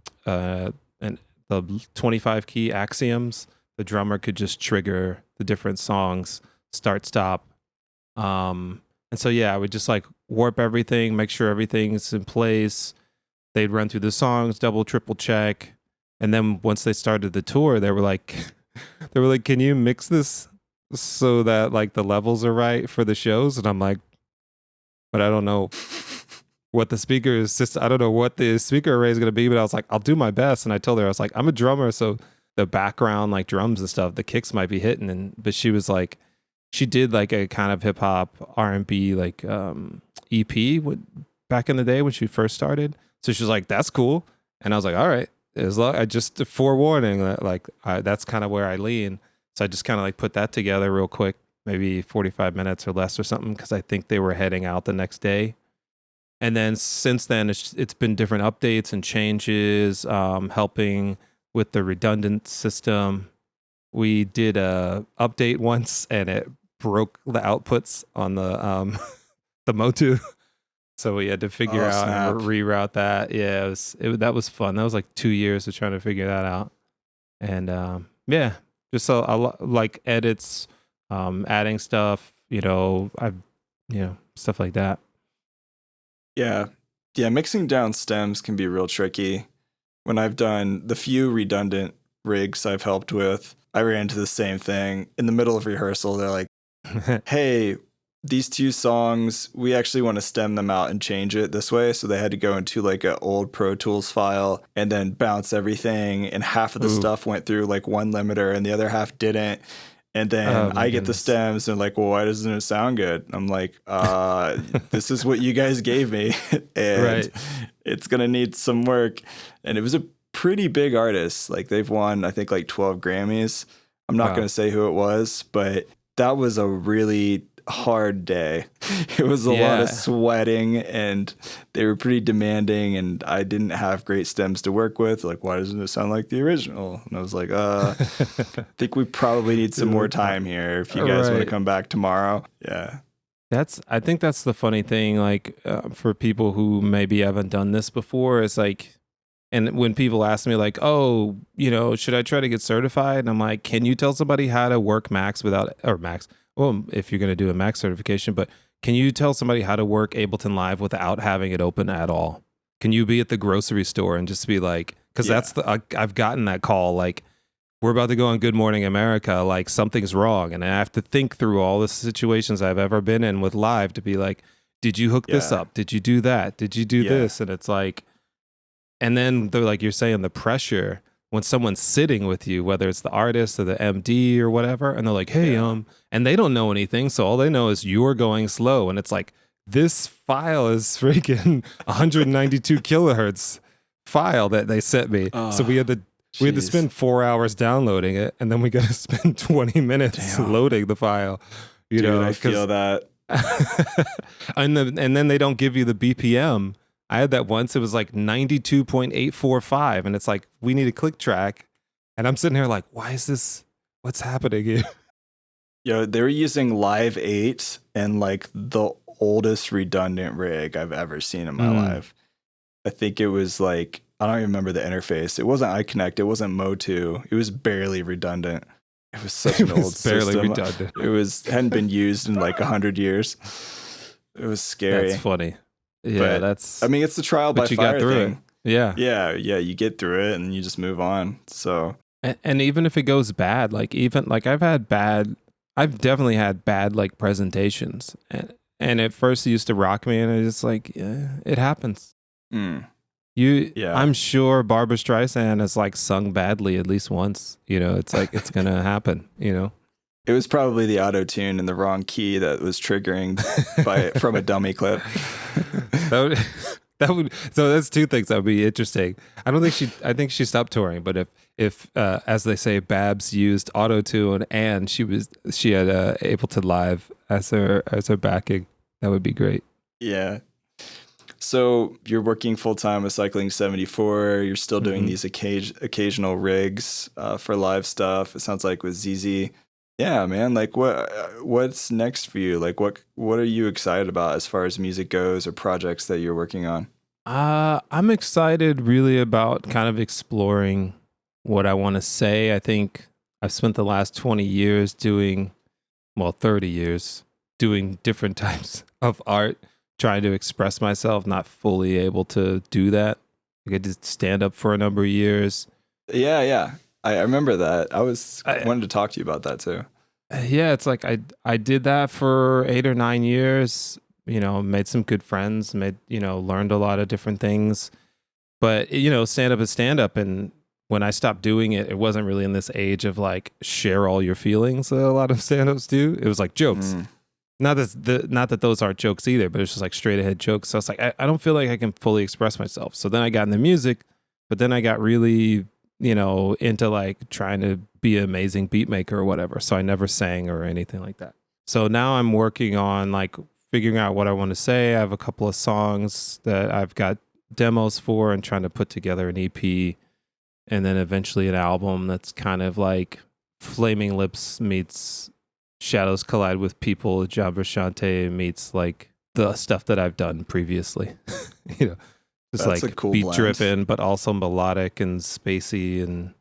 25 key axioms, the drummer could just trigger the different songs, start, stop. And so, yeah, I would just like warp everything, make sure everything's in place, they'd run through the songs, double, triple check. And then once they started the tour, they were like, can you mix this so that like the levels are right for the shows? And I'm like, but I don't know what the speaker system, I don't know what the speaker array is going to be, but I was like, I'll do my best. And I told her, I was like, I'm a drummer, so the background, like drums and stuff, the kicks might be hitting. But she was like, she did like a kind of hip hop R&B like EP back in the day when she first started. So she was like, that's cool. And I was like, all right. I just forewarning that like that's kind of where I lean. So I just kind of like put that together real quick, maybe 45 minutes or less or something, because I think they were heading out the next day. And then since then, it's been different updates and changes, helping with the redundant system. We did a update once, and it broke the outputs on the the Motu. So we had to figure out and reroute that. Yeah, that was fun. That was like 2 years of trying to figure that out. And yeah, just like edits, adding stuff, stuff like that. Yeah. Mixing down stems can be real tricky. When I've done the few redundant rigs I've helped with, I ran into the same thing. In the middle of rehearsal, they're like, hey, these 2 songs, we actually want to stem them out and change it this way. So they had to go into like an old Pro Tools file and then bounce everything. And half of the stuff went through like one limiter and the other half didn't. And then I get the stems and like, well, why doesn't it sound good? I'm like, this is what you guys gave me. And it's going to need some work. And it was a pretty big artist. Like they've won, I think like 12 Grammys. I'm not going to say who it was, but that was a really hard day. It was a lot of sweating and they were pretty demanding and I didn't have great stems to work with. Like, why doesn't it sound like the original? And I was like, I think we probably need some more time here if you guys want to come back tomorrow. Yeah. I think that's the funny thing, like for people who maybe haven't done this before, is like, and when people ask me like, oh, should I try to get certified? And I'm like, can you tell somebody how to work Max? Well, if you're going to do a Max certification, but can you tell somebody how to work Ableton Live without having it open at all? Can you be at the grocery store and just be like, because I've gotten that call, like, we're about to go on Good Morning America, like something's wrong. And I have to think through all the situations I've ever been in with Live to be like, did you hook this up? Did you do that? Did you do this? And it's like, and then they're like, you're saying the pressure when someone's sitting with you, whether it's the artist or the MD or whatever, and they're like, hey, and they don't know anything. So all they know is you're going slow. And it's like, this file is freaking 192 kilohertz file that they sent me. So we had to spend 4 hours downloading it. And then we got to spend 20 minutes loading the file. Dude, I feel that. and then they don't give you the BPM. I had that once. It was like 92.845. And it's like, we need a click track. And I'm sitting here like, why is this? What's happening here? They were using Live 8 and like the oldest redundant rig I've ever seen in my life. I think it was like, I don't even remember the interface. It wasn't iConnect. It wasn't Motu. It was barely redundant. It was such an old system. Redundant. It hadn't been used in like 100 years. It was scary. That's funny. Yeah, but, it's the trial by fire thing. Yeah. You get through it and you just move on. So, and even if it goes bad, like I've definitely had bad like presentations, and at first it used to rock me, and I just like, it happens. I'm sure Barbra Streisand has like sung badly at least once. It's like it's gonna happen. It was probably the auto tune in the wrong key that was triggering from a dummy clip. That would so that's two things that would be interesting. I think she stopped touring, but if as they say, Babs used auto tune and she had Ableton Live as her backing, that would be great. Yeah. So you're working full time with Cycling 74. You're still doing these occasional rigs for live stuff. It sounds like with ZZ. Yeah, man. Like what's next for you? Like what are you excited about as far as music goes or projects that you're working on? I'm excited really about kind of exploring what I want to say. I think I've spent the last 20 years 30 years doing different types of art, trying to express myself, not fully able to do that. Like I did stand up for a number of years. Yeah. I remember that. Wanted to talk to you about that too. Yeah, it's like I did that for 8 or 9 years. Made some good friends. Learned a lot of different things. But stand up is stand up, and when I stopped doing it, it wasn't really in this age of like share all your feelings that a lot of stand ups do. It was like jokes. Not that those aren't jokes either, but it's just like straight ahead jokes. So it's like I don't feel like I can fully express myself. So then I got into music, but then I got really into like trying to be an amazing beat maker or whatever. So I never sang or anything like that. So now I'm working on like figuring out what I want to say. I have a couple of songs that I've got demos for and trying to put together an EP and then eventually an album that's kind of like Flaming Lips meets Shadows Collide with People, John Frusciante meets like the stuff that I've done previously. Just that's like cool beat blend. driven, but also melodic and spacey and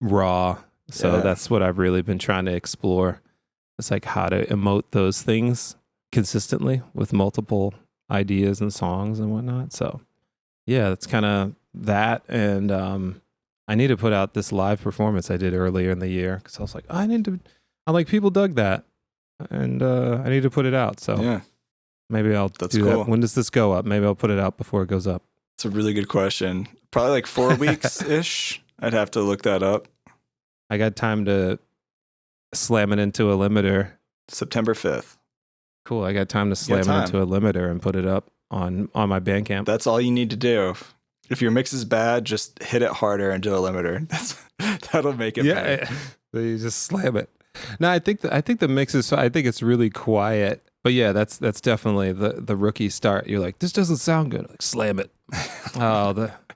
raw. So that's what I've really been trying to explore. It's like how to emote those things consistently with multiple ideas and songs and whatnot. So yeah, that's kind of that. And I need to put out this live performance I did earlier in the year because I was like, I'm like, people dug that, and I need to put it out. So maybe I'll do that. When does this go up? Maybe I'll put it out before it goes up. It's a really good question. Probably like 4 weeks ish. I'd have to look that up. I got time to slam it into a limiter. September 5th. Cool. I got time to slam it into a limiter and put it up on my Bandcamp. That's all you need to do. If your mix is bad, just hit it harder into a limiter. That'll make it better. So you just slam it. No, I think the mix is. I think it's really quiet. But yeah, that's definitely the rookie start. You're like, this doesn't sound good. Like, slam it.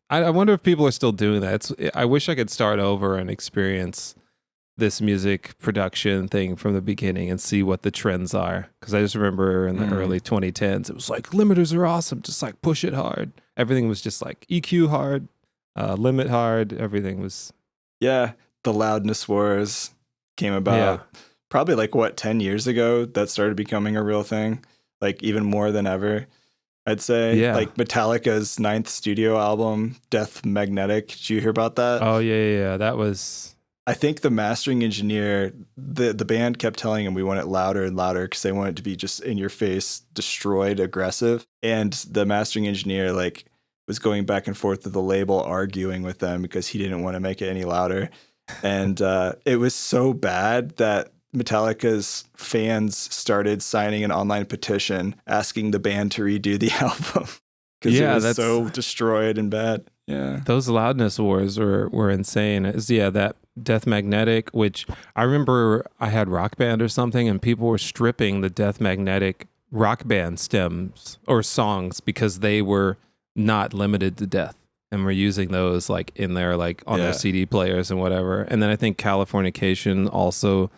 I wonder if people are still doing that. I wish I could start over and experience this music production thing from the beginning and see what the trends are. Because I just remember in the early 2010s, it was like limiters are awesome. Just like push it hard. Everything was just like EQ hard, limit hard. Everything was. Yeah, the loudness wars came about. Yeah. Probably like 10 years ago that started becoming a real thing, like even more than ever, I'd say. Yeah. Like Metallica's 9th studio album, Death Magnetic. Did you hear about that? Oh, yeah. That was... I think the mastering engineer, the band kept telling him we want it louder and louder because they want it to be just in your face, destroyed, aggressive. And the mastering engineer like was going back and forth with the label, arguing with them because he didn't want to make it any louder. And it was so bad that Metallica's fans started signing an online petition asking the band to redo the album because it was so destroyed and bad. Yeah, those loudness wars were insane. That Death Magnetic, which I remember I had Rock Band or something, and people were stripping the Death Magnetic Rock Band stems or songs because they were not limited to death, and were using those like in their like on their CD players and whatever. And then I think Californication also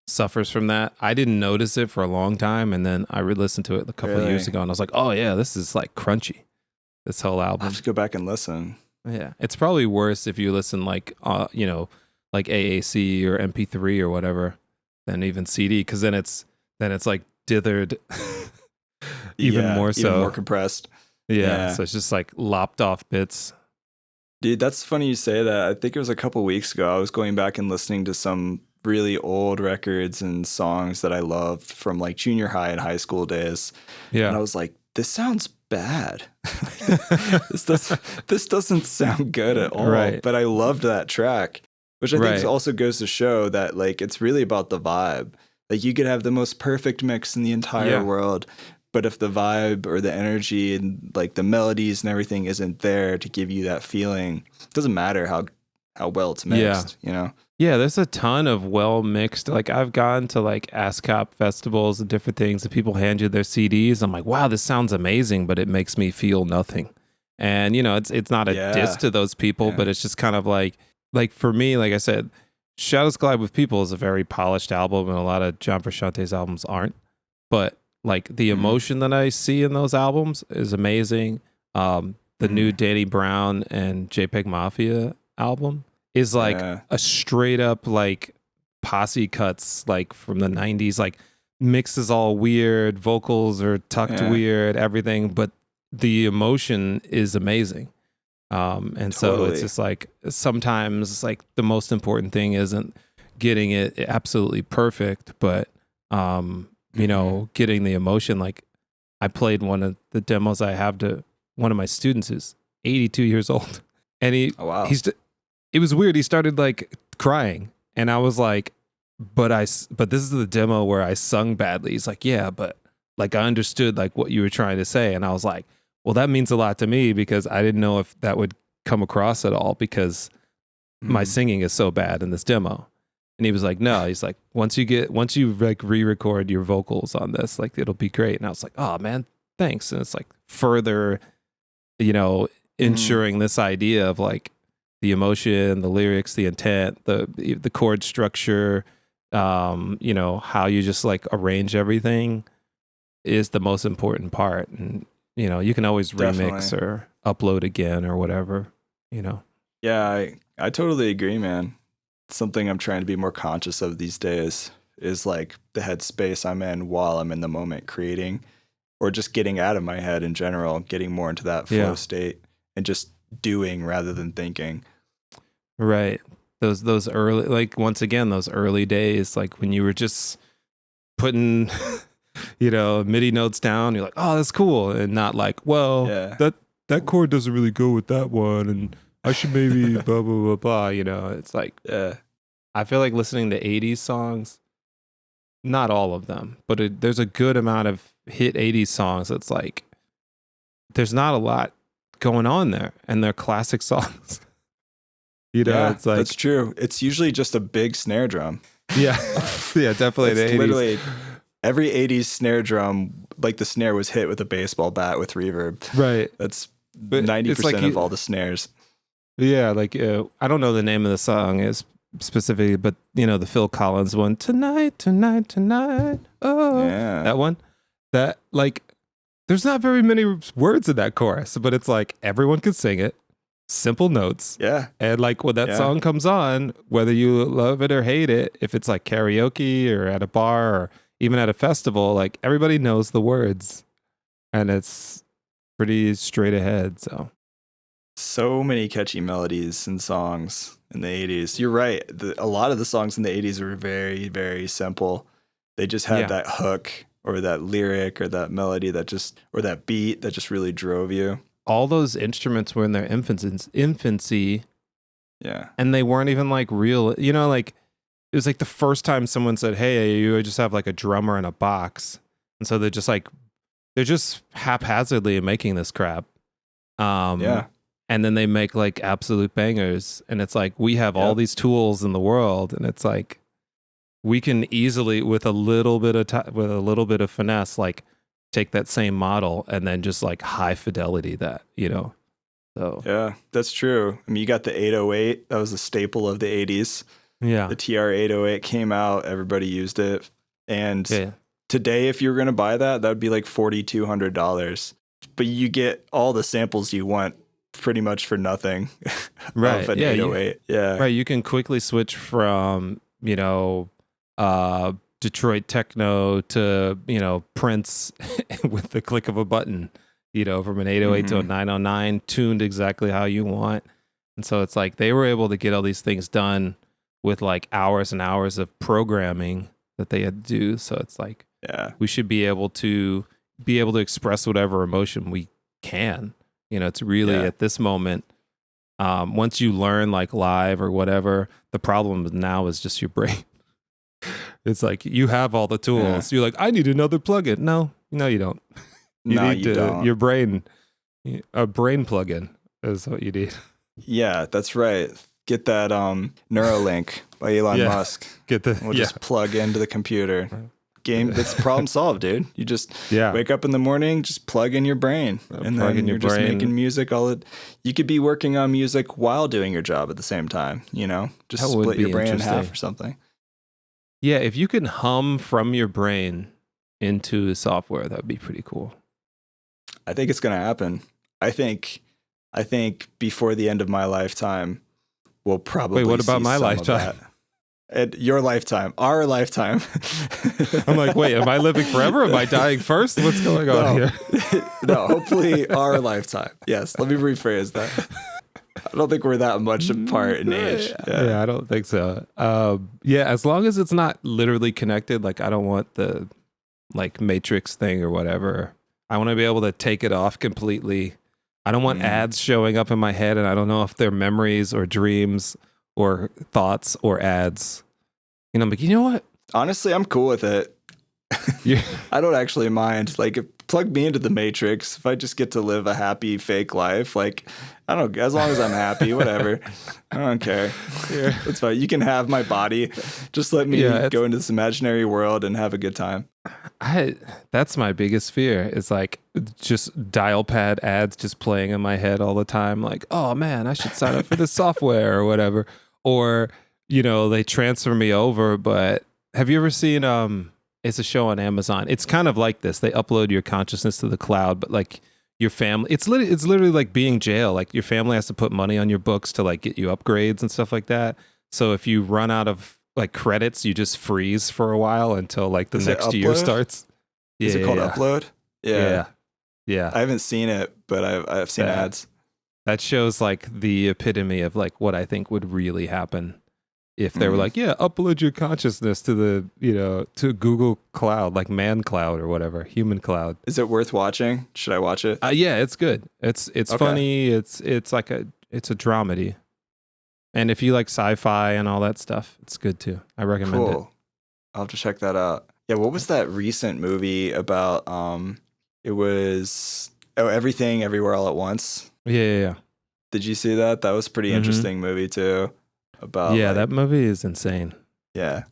suffers from that. I didn't notice it for a long time, and then I re-listened to it a couple of years ago, and I was like, oh yeah, this is like crunchy, this whole album. I'll have to go back and listen. Yeah, it's probably worse if you listen like like AAC or MP3 or whatever than even CD, because then it's like dithered even more so, even more compressed. Yeah, so it's just like lopped off bits. Dude, that's funny you say that. I think it was a couple weeks ago I was going back and listening to some really old records and songs that I loved from like junior high and high school days. Yeah. And I was like, this sounds bad. this doesn't sound good at all. Right. But I loved that track, which I think also goes to show that like it's really about the vibe. Like you could have the most perfect mix in the entire world, but if the vibe or the energy and like the melodies and everything isn't there to give you that feeling, it doesn't matter how well it's mixed, you know? Yeah, there's a ton of well mixed. Like I've gone to like ASCAP festivals and different things, and people hand you their CDs. I'm like, wow, this sounds amazing, but it makes me feel nothing. And it's not a diss to those people, but it's just kind of like for me, like I said, Shadows Collide with People is a very polished album, and a lot of John Frusciante's albums aren't. But like the emotion that I see in those albums is amazing. The new Danny Brown and JPEG Mafia album is like a straight up like posse cuts like from the 90s, like mixes all weird, vocals are tucked weird, everything, but the emotion is amazing. And so Totally. it's just like sometimes it's like the most important thing isn't getting it absolutely perfect, but you know, getting the emotion. Like I played one of the demos I have to one of my students who's 82 years old, and Oh, wow. it was weird. He started like crying, and I was like, but this is the demo where I sung badly. He's like, yeah, but like I understood like what you were trying to say, and I was like, well, that means a lot to me because I didn't know if that would come across at all because my singing is so bad in this demo. And he was like, no, he's like, once you like re-record your vocals on this, like it'll be great. And I was like, oh man, thanks. And it's like further, you know, ensuring this idea of like the emotion, the lyrics, the intent, the chord structure, you know, how you just like arrange everything is the most important part. And, you know, you can always remix or upload again or whatever, you know. Yeah, I totally agree, man. Something I'm trying to be more conscious of these days is like the headspace I'm in while I'm in the moment creating, or just getting out of my head in general, getting more into that flow state and just doing rather than thinking. Right. Those early, like once again, those early days, like when you were just putting, you know, MIDI notes down, you're like, oh, that's cool. And not like, well, that chord doesn't really go with that one. And I should maybe blah, blah, blah, blah. You know, it's like, I feel like listening to 80s songs, not all of them, but there's a good amount of hit 80s songs. It's like, there's not a lot going on there, and they're classic songs. You know, it's like, that's true. It's usually just a big snare drum. Yeah. Yeah, definitely. It's literally every 80s snare drum, like the snare was hit with a baseball bat with reverb. Right. That's 90% of all the snares. Yeah, like I don't know the name of the song is specifically, but you know the Phil Collins one, tonight, tonight, tonight. Oh, that one. That like, there's not very many words in that chorus, but it's like everyone can sing it. Simple notes. Yeah. And like when that song comes on, whether you love it or hate it, if it's like karaoke or at a bar or even at a festival, like everybody knows the words, and it's pretty straight ahead. So many catchy melodies and songs in the 80s. You're right. A lot of the songs in the 80s were very, very simple. They just had that hook or that lyric or that melody or that beat that just really drove you. All those instruments were in their infancy. Yeah. And they weren't even like real, you know, like it was like the first time someone said, hey, you just have like a drummer in a box. And so they're just haphazardly making this crap. And then they make like absolute bangers, and it's like we have all these tools in the world, and it's like we can easily with a little bit of finesse, like take that same model and then just like high fidelity that, you know. So yeah, that's true. I mean, you got the 808. That was a staple of the 80s. Yeah, the TR-808 came out. Everybody used it, and today, if you were going to buy that would be like $4,200. But you get all the samples you want pretty much for nothing. Right. Of an 808. Right. You can quickly switch from, you know, Detroit techno to, you know, Prince with the click of a button, you know, from an 808 to a 909, tuned exactly how you want. And so it's like they were able to get all these things done with like hours and hours of programming that they had to do. So it's like, we should be able to express whatever emotion we can. You know, it's really at this moment, once you learn like live or whatever, the problem now is just your brain. It's like you have all the tools. You're like, I need another plugin. No, you don't. You need your brain. A brain plugin is what you need. Yeah, that's right. Get that Neuralink by Elon Musk. We'll just plug into the computer. That's problem solved, dude. You just wake up in the morning, just plug in your brain, and then you're just making music. You could be working on music while doing your job at the same time. You know, just split your brain in half or something. Yeah, if you can hum from your brain into software, that'd be pretty cool. I think it's gonna happen. I think before the end of my lifetime, we'll probably. Wait, what about my lifetime? At your lifetime, our lifetime. I'm like, wait, am I living forever? Am I dying first? What's going on here? No, hopefully our lifetime. Yes, let me rephrase that. I don't think we're that much apart in age. Yeah, I don't think so. Yeah, as long as it's not literally connected, like I don't want the like Matrix thing or whatever. I want to be able to take it off completely. I don't want ads showing up in my head, and I don't know if they're memories or dreams or thoughts or ads. You know, I'm like, you know what? Honestly, I'm cool with it. Yeah. I don't actually mind. Like, plug me into the Matrix. If I just get to live a happy fake life, like, I don't know, as long as I'm happy, whatever. I don't care. Yeah. It's fine. You can have my body. Just let me go into this imaginary world and have a good time. That's my biggest fear. It's like just dial pad ads just playing in my head all the time. Like, oh man, I should sign up for this software or whatever. Or, you know, they transfer me over. But have you ever seen, it's a show on Amazon. It's kind of like this. They upload your consciousness to the cloud, but like your family, it's literally like being jail. Like your family has to put money on your books to like get you upgrades and stuff like that. So if you run out of like credits, you just freeze for a while until like the next year starts. Yeah, is it called Upload? Yeah. I haven't seen it, but I've seen ads. That shows like the epitome of like what I think would really happen if they were like, yeah, upload your consciousness to the, you know, to Google Cloud, like Man Cloud or whatever, Human Cloud. Is it worth watching? Should I watch it? Yeah, it's good. It's funny. It's like a dramedy. And if you like sci-fi and all that stuff, it's good too. I recommend it. I'll have to check that out. Yeah, what was that recent movie about? It was Everything Everywhere All at Once. Yeah. Did you see that? That was a pretty interesting movie too. About that movie is insane. Yeah,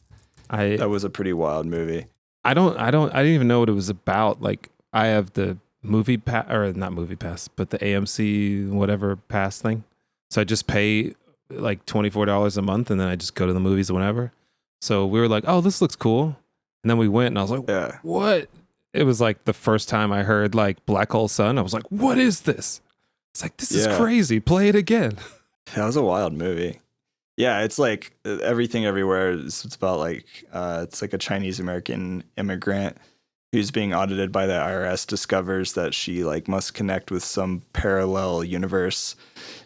that was a pretty wild movie. I didn't even know what it was about. Like I have the movie pass, or not movie pass, but the AMC whatever pass thing. So I just pay like $24 a month, and then I just go to the movies whenever. So we were like, oh, this looks cool. And then we went, and I was like, what? It was like the first time I heard like Black Hole Sun. I was like, what is this? It's like, this is crazy. Play it again. That was a wild movie. Yeah, it's like Everything Everywhere. It's about like, it's like a Chinese American immigrant who's being audited by the IRS discovers that she like must connect with some parallel universe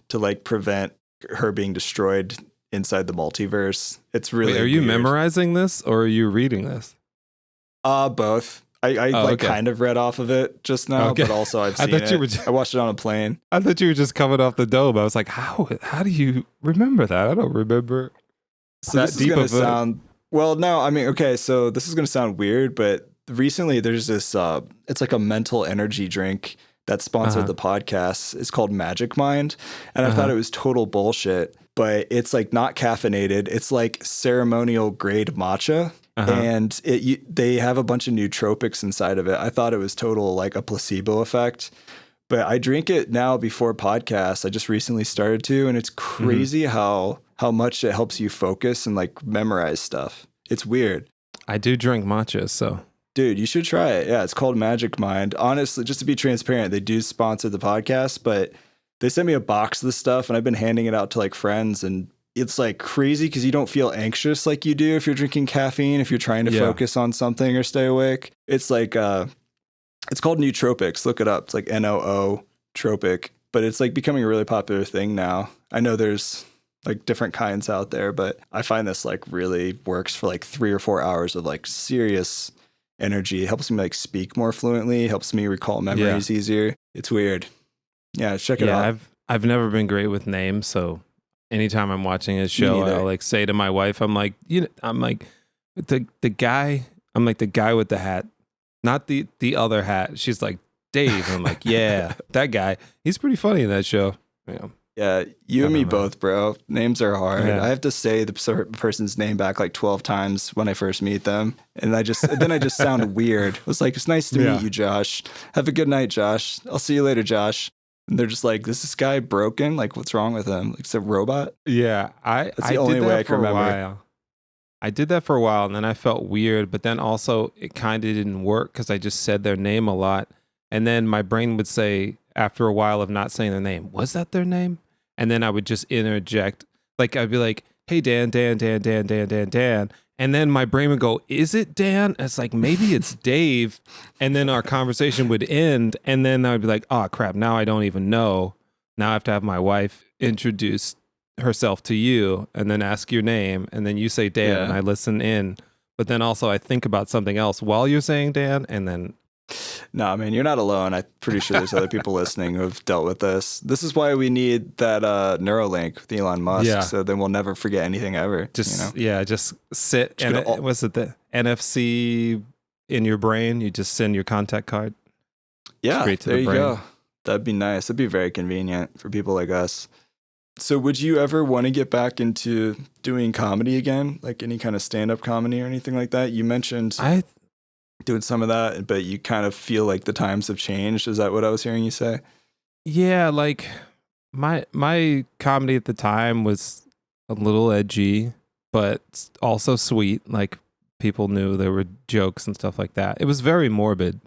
to like prevent her being destroyed inside the multiverse. It's really Wait, are you memorizing this or are you reading this? Both. I kind of read off of it just now, but also I've seen it. I watched it on a plane. I thought you were just coming off the dome. I was like, how do you remember that? I don't remember. So that deep of sound. Well, no, I mean, okay, so this is going to sound weird, but recently there's this, it's like a mental energy drink that sponsored the podcast. It's called Magic Mind. And I thought it was total bullshit, but it's like not caffeinated. It's like ceremonial grade matcha. And they have a bunch of nootropics inside of it. I thought it was total like a placebo effect, but I drink it now before podcasts. I just recently started to, and it's crazy how much it helps you focus and like memorize stuff. It's weird. I do drink matcha, so. Dude, you should try it. Yeah, it's called Magic Mind. Honestly, just to be transparent, they do sponsor the podcast, but they sent me a box of this stuff, and I've been handing it out to like friends, and it's like crazy because you don't feel anxious like you do if you're drinking caffeine, if you're trying to focus on something or stay awake. It's like, it's called nootropics. Look it up. It's like Nootropic, but it's like becoming a really popular thing now. I know there's like different kinds out there, but I find this like really works for like 3 or 4 hours of like serious energy. It helps me like speak more fluently, helps me recall memories easier. It's weird. Yeah, check it out. I've never been great with names, so anytime I'm watching a show, I'll like say to my wife, I'm like, I'm like the guy with the hat, not the other hat. She's like, Dave. I'm like, yeah, that guy. He's pretty funny in that show. Yeah, you and me both, bro. Names are hard. Yeah. I have to say the person's name back like 12 times when I first meet them, and then I just sound weird. It's like, it's nice to meet you, Josh. Have a good night, Josh. I'll see you later, Josh. And they're just like, is this guy broken? Like, what's wrong with him? Like, it's a robot? Yeah. That's the only way I can remember. I did that for a while, and then I felt weird, but then also it kind of didn't work because I just said their name a lot. And then my brain would say, after a while of not saying their name, was that their name? And then I would just interject. Like, I'd be like, hey, Dan. And then my brain would go, is it Dan? It's like, maybe it's Dave. And then our conversation would end. And then I'd be like, oh, crap. Now I don't even know. Now I have to have my wife introduce herself to you and then ask your name and then you say Dan and I listen in, but then also I think about something else while you're saying Dan and then No, man, you're not alone. I'm pretty sure there's other people listening who've dealt with this. This is why we need that Neuralink with Elon Musk, so then we'll never forget anything ever. Just just sit and was it the NFC in your brain? You just send your contact card. Straight to the brain. Go. That'd be nice. That'd be very convenient for people like us. So would you ever want to get back into doing comedy again? Like any kind of stand-up comedy or anything like that? You mentioned doing some of that, but you kind of feel like the times have changed. Is that what I was hearing you say? Yeah, like my comedy at the time was a little edgy, but also sweet. Like people knew there were jokes and stuff like that. It was very morbid.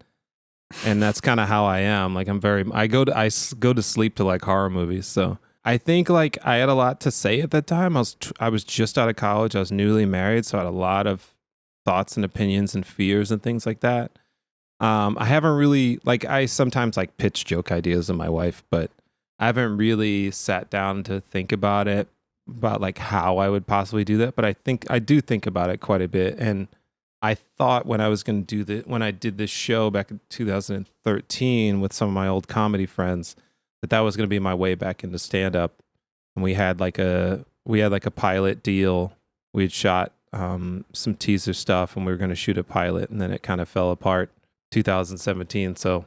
And that's kind of how I am. Like I go to sleep to like horror movies. So I think like I had a lot to say at that time. I was just out of college. I was newly married, so I had a lot of thoughts and opinions and fears and things like that. I haven't really I sometimes like pitch joke ideas to my wife, but I haven't really sat down to think about it, about like how I would possibly do that. But I do think about it quite a bit. And I thought when I was going to when I did this show back in 2013 with some of my old comedy friends, that was going to be my way back into stand-up. And we had like a pilot deal. We had shot some teaser stuff and we were going to shoot a pilot, and then it kind of fell apart 2017. So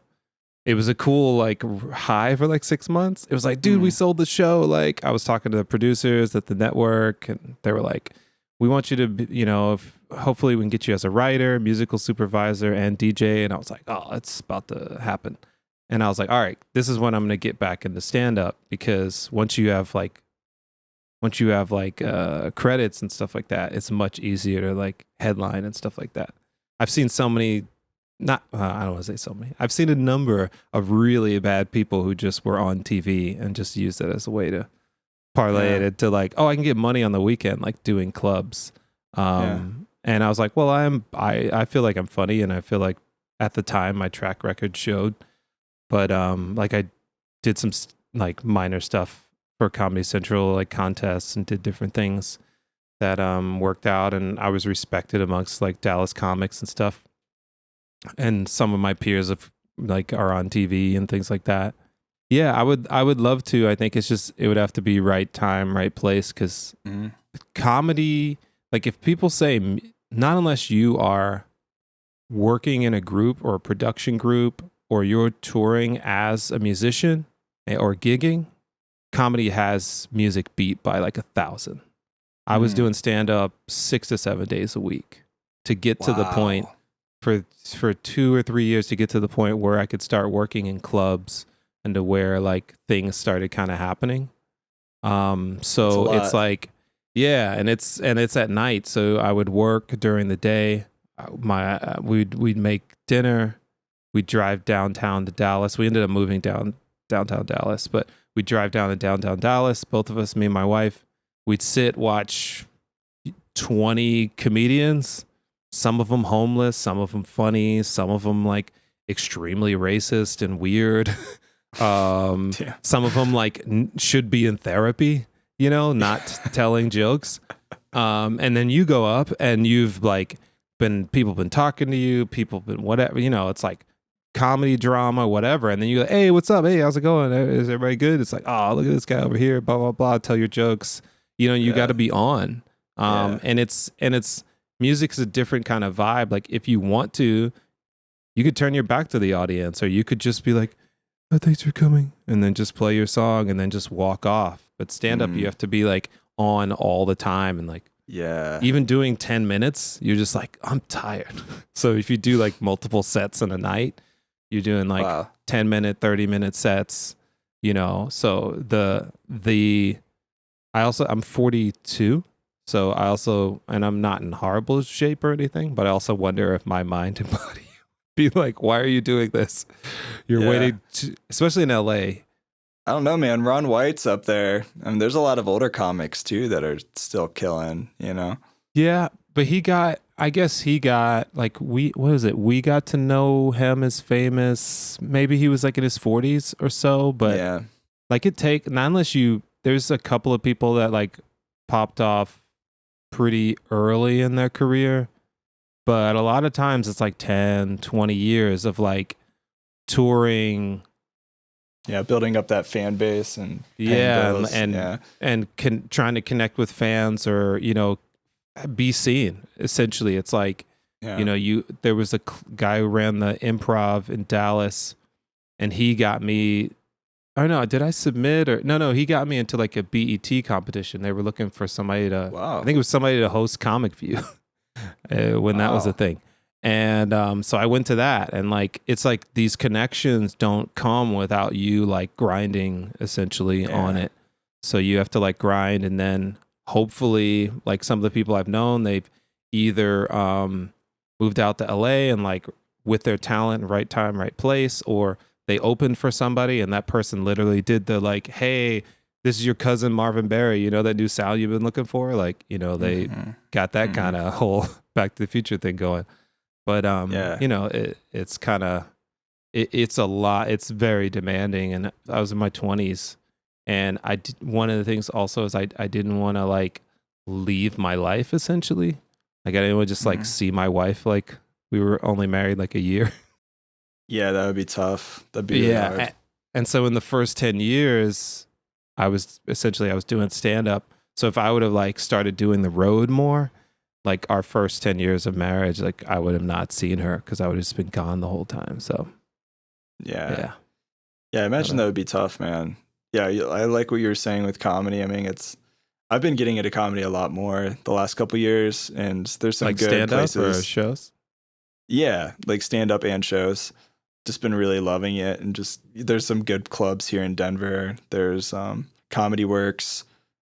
it was a cool like high for like 6 months. It was like, dude, we sold the show. Like I was talking to the producers at the network and they were like, we want you to, hopefully we can get you as a writer, musical supervisor, and DJ. And I was like, oh, it's about to happen. And I was like, all right, this is when I'm going to get back into stand-up, because once you have credits and stuff like that, it's much easier to like headline and stuff like that. I've seen so many, I don't want to say so many. I've seen a number of really bad people who just were on TV and just used it as a way to parlay it to like, oh, I can get money on the weekend, like doing clubs. And I was like, well, I feel like I'm funny, and I feel like at the time my track record showed. But like I did some like minor stuff for Comedy Central, like contests, and did different things that worked out, and I was respected amongst like Dallas comics and stuff. And some of my peers are on TV and things like that. Yeah, I would love to. I think it would have to be right time, right place, because comedy, like if people say, not unless you are working in a group or a production group, or you're touring as a musician or gigging, comedy has music beat by like 1,000. I was doing stand-up 6 to 7 days a week to get to the point for 2 or 3 years, to get to the point where I could start working in clubs and to where like things started kind of happening. So it's like, and it's at night. So I would work during the day. We'd make dinner. We'd drive downtown to Dallas. We ended up moving downtown Dallas, but we'd drive down to downtown Dallas, both of us, me and my wife. We'd sit, watch 20 comedians, some of them homeless, some of them funny, some of them like extremely racist and weird. Some of them like should be in therapy, not telling jokes. And then you go up and you've like people been talking to you, people been whatever, it's like comedy, drama, whatever. And then you're like, hey, what's up? Hey, how's it going? Is everybody good? It's like, oh, look at this guy over here, blah, blah, blah. Tell your jokes. You got to be on. And it's music is a different kind of vibe. Like if you want to, you could turn your back to the audience, or you could just be like, oh, thanks for coming, and then just play your song and then just walk off. But stand up, you have to be like on all the time, and like, even doing 10 minutes, you're just like, I'm tired. So if you do like multiple sets in a night, you're doing like 10-minute, 30-minute sets, so I'm 42. So and I'm not in horrible shape or anything, but I also wonder if my mind and body be like, why are you doing this? You're waiting especially in LA. I don't know, man. Ron White's up there. I mean, there's a lot of older comics too that are still killing, Yeah, but we got like, we got to know him as famous. Maybe he was like in his 40s or so, but like not unless you there's a couple of people that like popped off pretty early in their career, but a lot of times it's like 10, 20 years of like touring. Yeah, building up that fan base and bills, trying to connect with fans, or be seen. Essentially, it's like there was a guy who ran the Improv in Dallas, and he got me. Oh no, did I submit or no? He got me into like a BET competition. They were looking for somebody to. Wow. I think it was somebody to host Comic View when that was a thing. And so I went to that, and like it's like these connections don't come without you like grinding essentially on it. So you have to like grind, and then hopefully like some of the people I've known, they've either moved out to LA and like with their talent, right time, right place, or they opened for somebody and that person literally did the like, hey, this is your cousin Marvin Berry, that new sound you've been looking for. Like, they got that kind of whole Back to the Future thing going. But it's kind of it's a lot. It's very demanding, and I was in my 20s, and one of the things also is I didn't want to like leave my life essentially. Like I didn't want to just like see my wife. Like we were only married like a year. Yeah, that would be tough. That'd be really hard. And so in the first 10 years, I was doing stand up. So if I would have like started doing the road more, like our first 10 years of marriage, like I would have not seen her because I would have just been gone the whole time. So yeah, I imagine that would be tough, man. Yeah, I like what you were saying with comedy. I mean, I've been getting into comedy a lot more the last couple of years, and there's some like good stand places. Up or shows. Yeah, like stand up and shows. Just been really loving it, and just there's some good clubs here in Denver. There's Comedy Works,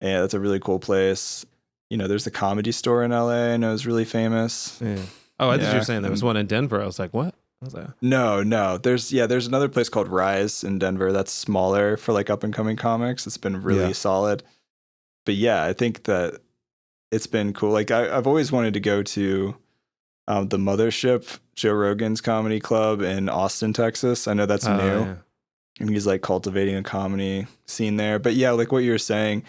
and that's a really cool place. There's the Comedy Store in LA. I know is really famous. Yeah. Oh, I thought you were saying there was one in Denver. I was like, what? I was like, no. There's another place called Rise in Denver that's smaller for like up and coming comics. It's been really solid. But yeah, I think that it's been cool. Like I've always wanted to go to the Mothership, Joe Rogan's comedy club in Austin, Texas. I know that's new. Yeah. And he's like cultivating a comedy scene there. But yeah, like what you were saying,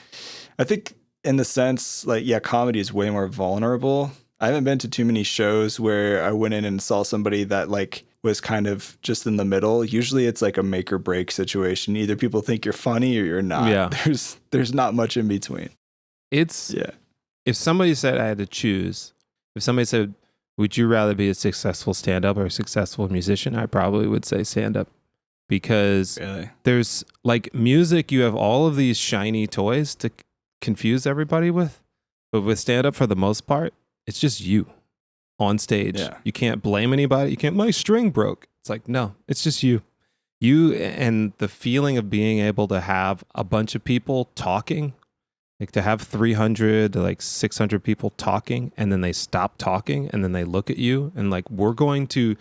I think in the sense like, yeah, comedy is way more vulnerable. I haven't been to too many shows where I went in and saw somebody that like was kind of just in the middle. Usually it's like a make or break situation. Either people think you're funny or you're not. Yeah. There's not much in between. If somebody said I had to choose, if somebody said, would you rather be a successful stand-up or a successful musician? I probably would say stand-up, because there's like music, you have all of these shiny toys to confuse everybody with, but with stand-up for the most part, it's just you on stage. Yeah. You can't blame anybody. You can't, my string broke. It's like, no, it's just you. You and the feeling of being able to have a bunch of people talking, like to have 300 to like 600 people talking, and then they stop talking, and then they look at you and like, we're going to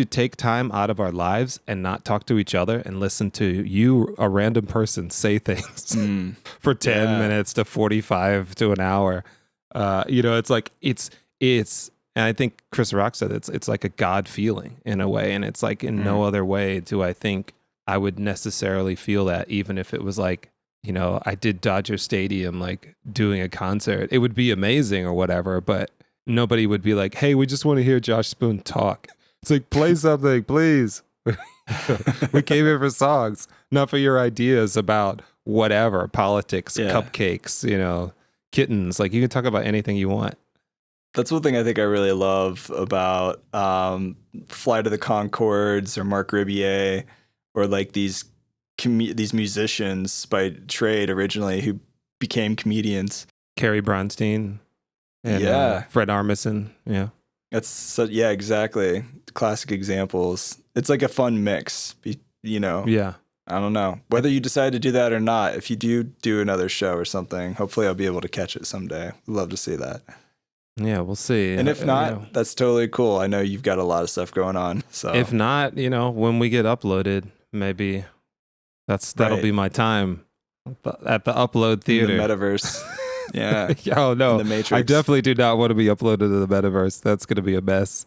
take time out of our lives and not talk to each other and listen to you, a random person, say things for 10 minutes to 45 to an hour. It's like, it's, and I think Chris Rock said it's like a God feeling in a way. And it's like in no other way do I think I would necessarily feel that, even if it was like, I did Dodger Stadium, like doing a concert. It would be amazing or whatever, but nobody would be like, hey, we just want to hear Josh Spoon talk. It's like, play something, please. We came here for songs, not for your ideas about whatever, politics, cupcakes, kittens. Like, you can talk about anything you want. That's one thing I think I really love about Flight of the Conchords or Marc Rebier, or like these musicians by trade originally who became comedians. Carrie Bronstein and Fred Armisen. Yeah. Exactly. Classic examples. It's like a fun mix, Yeah. I don't know. Whether you decide to do that or not, if you do another show or something, hopefully I'll be able to catch it someday. I'd love to see that. Yeah, we'll see. And if not, that's totally cool. I know you've got a lot of stuff going on. So if not, when we get uploaded, maybe that'll be my time at the upload theater. In the metaverse. Yeah. Oh no, in the Matrix. I definitely do not want to be uploaded to the metaverse. That's going to be a mess.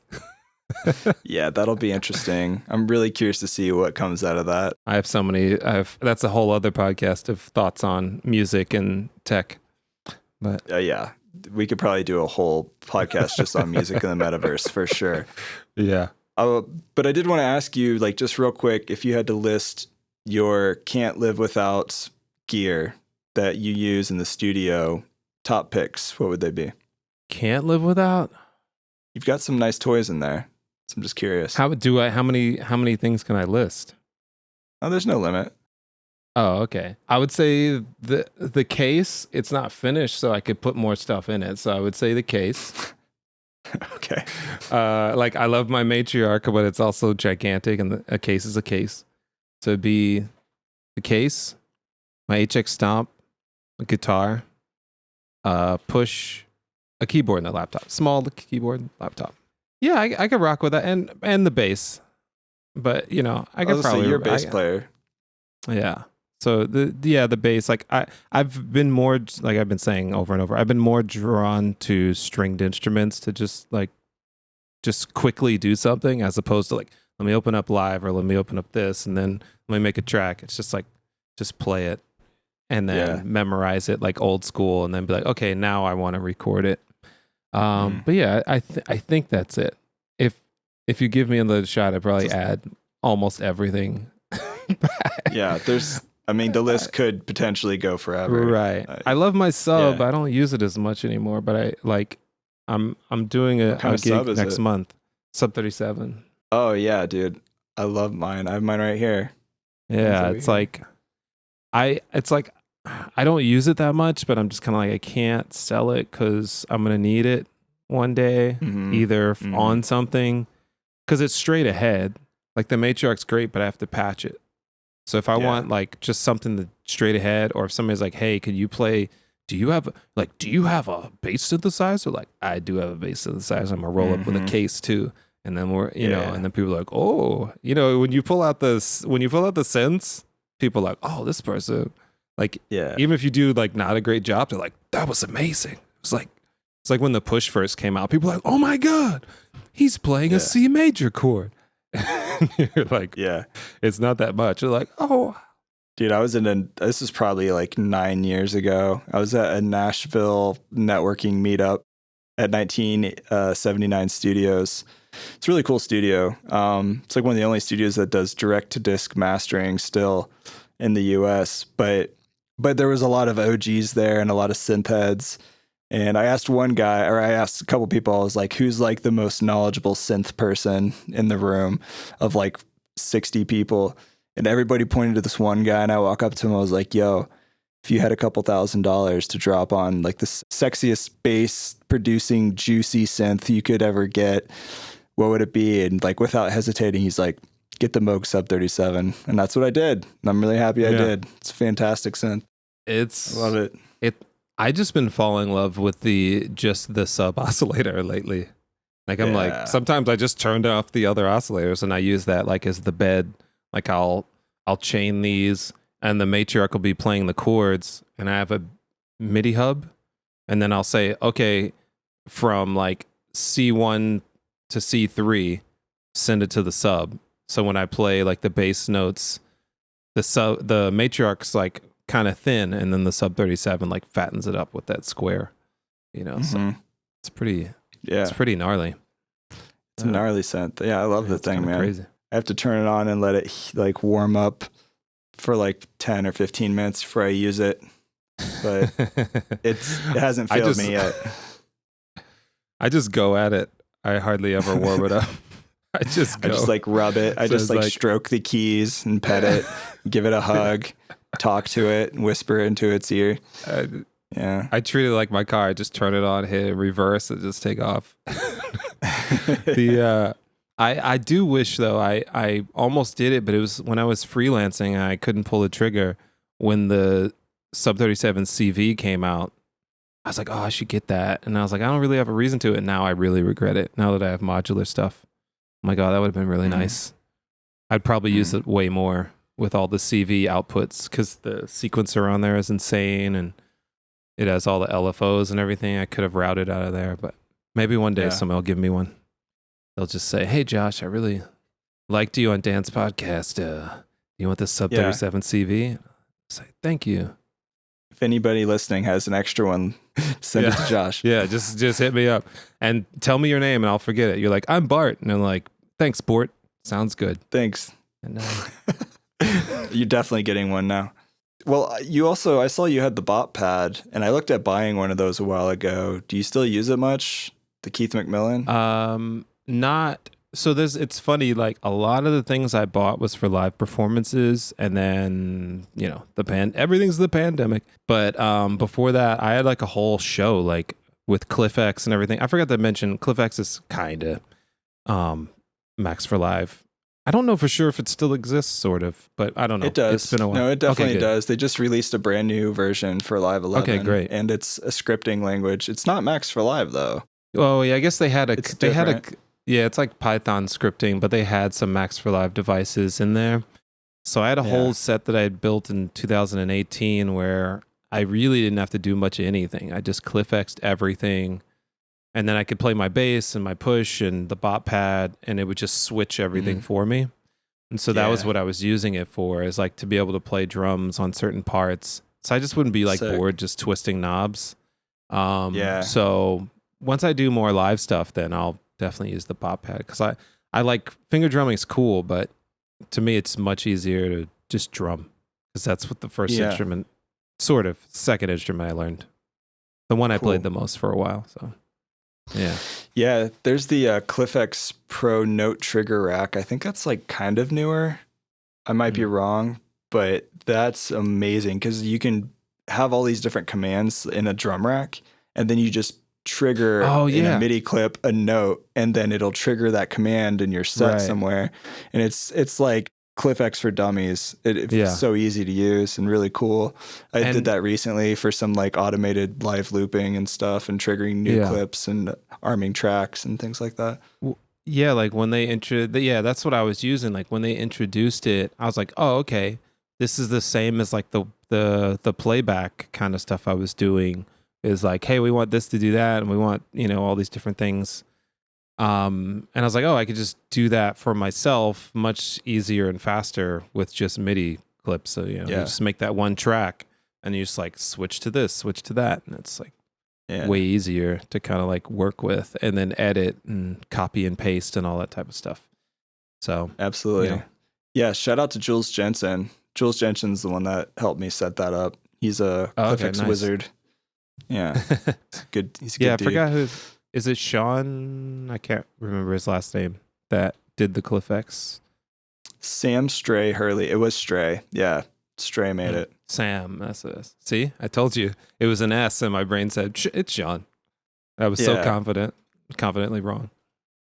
Yeah, that'll be interesting. I'm really curious to see what comes out of that. I have so many. That's a whole other podcast of thoughts on music and tech. But Yeah, we could probably do a whole podcast just on music in the metaverse for sure. Yeah. But I did want to ask you, like, just real quick, if you had to list your can't live without gear that you use in the studio, top picks, what would they be? Can't live without? You've got some nice toys in there, so I'm just curious. How many things can I list? Oh, there's no limit. Oh, okay. I would say the case, it's not finished, so I could put more stuff in it. So I would say the case. Okay. Like I love my Matriarch, but it's also gigantic, and a case is a case. So it'd be the case, my HX Stomp, a guitar, push, a keyboard, and a laptop. Small keyboard, laptop. Yeah, I could rock with that, and the bass. But you know, I could probably you're a bass player. Yeah. So the bass, like I've been more, like I've been saying over and over, I've been more drawn to stringed instruments to just quickly do something, as opposed to like, let me open up Live, or let me open up this and then let me make a track. It's just like, just play it and then memorize it like old school, and then be like, okay, now I want to record it. But yeah, I think that's it. If you give me another shot, I'd probably add almost everything. Yeah, the list could potentially go forever. Right. I love my sub. I don't use it as much anymore, but I'm doing a gig next month. Sub 37. Oh yeah, dude. I love mine. I have mine right here. Yeah, it's like I don't use it that much, but I'm just kind of like, I can't sell it because I'm gonna need it one day, either on something, because it's straight ahead. Like the Matriarch's great, but I have to patch it. So if I want like just something straight ahead, or if somebody's like, hey, could you play, do you have a bass synthesizer? Like, I do have a bass synthesizer. I'm gonna roll up with a case too. And then we're, you know, and then people are like, oh, you know, when you pull out the synths, people are like, oh, this person, like, even if you do like not a great job, they're like, that was amazing. It's like when the Push first came out, people are like, oh my God, he's playing a C major chord. You're like, it's not that much. You're like, oh, dude, this is probably like 9 years ago. I was at a Nashville networking meetup at 1979 Studios. It's a really cool studio. It's like one of the only studios that does direct to disc mastering still in the US, but there was a lot of OGs there and a lot of synth heads. And I asked a couple people, I was like, who's like the most knowledgeable synth person in the room of like 60 people? And everybody pointed to this one guy, and I walk up to him, I was like, yo, if you had a couple $1,000s to drop on like the sexiest bass producing juicy synth you could ever get, what would it be? And like without hesitating, he's like, get the Moog Sub 37. And that's what I did. And I'm really happy I did. It's a fantastic synth. I love it. I just been falling in love with the sub oscillator lately. Like I'm like, sometimes I just turned off the other oscillators and I use that like as the bed. Like I'll chain these, and the Matriarch will be playing the chords, and I have a MIDI hub, and then I'll say, okay, from like C1 to C3, send it to the sub. So when I play like the bass notes, the Matriarch's like kind of thin, and then the Sub 37 like fattens it up with that square, you know. So it's pretty gnarly. It's a gnarly synth. Yeah, I love the thing, man. Crazy. I have to turn it on and let it like warm up for like 10 or 15 minutes before I use it, but it hasn't failed me yet. I just go at it. I hardly ever warm it up. I just like rub it. I just like stroke the keys and pet it, give it a hug, talk to it, and whisper into its ear. I treat it like my car. I just turn it on, hit reverse, and just take off. I do wish though, I almost did it, but it was when I was freelancing, I couldn't pull the trigger when the Sub 37 CV came out. I was like, oh, I should get that. And I was like, I don't really have a reason to. And now I really regret it. Now that I have modular stuff. I'm like, oh, that would have been really nice. I'd probably use it way more with all the CV outputs, because the sequencer on there is insane, and it has all the LFOs and everything. I could have routed out of there, but maybe one day somebody will give me one. they'll just say, "Hey, Josh, I really liked you on Dan's podcast. You want this sub 37 CV?" Say, "Thank you." If anybody listening has an extra one, send it to Josh. Yeah, just hit me up and tell me your name and I'll forget it. You're like, "I'm Bart." And I'm like, "Thanks, Bort. Sounds good." Thanks. And you're definitely getting one now. Well, I saw you had the bot pad, and I looked at buying one of those a while ago. Do you still use it much? The Keith McMillan? Not. So it's funny, like a lot of the things I bought was for live performances, and then, everything's the pandemic. But before that, I had like a whole show like with CliffX and everything. I forgot to mention CliffX is kind of Max for Live. I don't know for sure if it still exists, sort of, but I don't know. It does. It's been a while. No, it definitely does. They just released a brand new version for Live 11. Okay, great. And it's a scripting language. It's not Max for Live though. Oh yeah, I guess they had different. it's like Python scripting, but they had some Max for Live devices in there. So I had a whole set that I had built in 2018 where I really didn't have to do much of anything. I just CliffX'd everything, and then I could play my bass and my push and the bot pad, and it would just switch everything for me. And so that was what I was using it for, is like to be able to play drums on certain parts. So I just wouldn't be like bored just twisting knobs. So once I do more live stuff, then I'll definitely use the bot pad, because I like finger drumming is cool, but to me it's much easier to just drum, because that's what the first instrument, sort of second instrument I learned, the one I played the most for a while. So yeah, there's the CliffX Pro Note Trigger Rack. I think that's like kind of newer. I might be wrong, but that's amazing, because you can have all these different commands in a drum rack, and then you just trigger in a MIDI clip a note, and then it'll trigger that command in your set somewhere. And it's like CliffX for dummies. It's so easy to use and really cool. I did that recently for some like automated live looping and stuff, and triggering new clips and arming tracks and things like that. Yeah, like when they that's what I was using. Like when they introduced it, I was like, oh, okay, this is the same as like the playback kind of stuff I was doing. Is like, hey, we want this to do that, and we want, all these different things. And I was like, oh, I could just do that for myself much easier and faster with just MIDI clips. So, you just make that one track, and you just like switch to this, switch to that. And it's like way easier to kind of like work with, and then edit and copy and paste and all that type of stuff. So absolutely. Yeah. Shout out to Jules Jensen. Jules Jensen's the one that helped me set that up. He's a CliffX wizard. Yeah. Good. He's a good dude. I forgot who. Is it Sean? I can't remember his last name that did the CliffX. Sam Stray Hurley. It was Stray. Yeah. Stray made it. Sam. That's it. See, I told you. It was an S, and my brain said, it's Sean. I was so confidently wrong.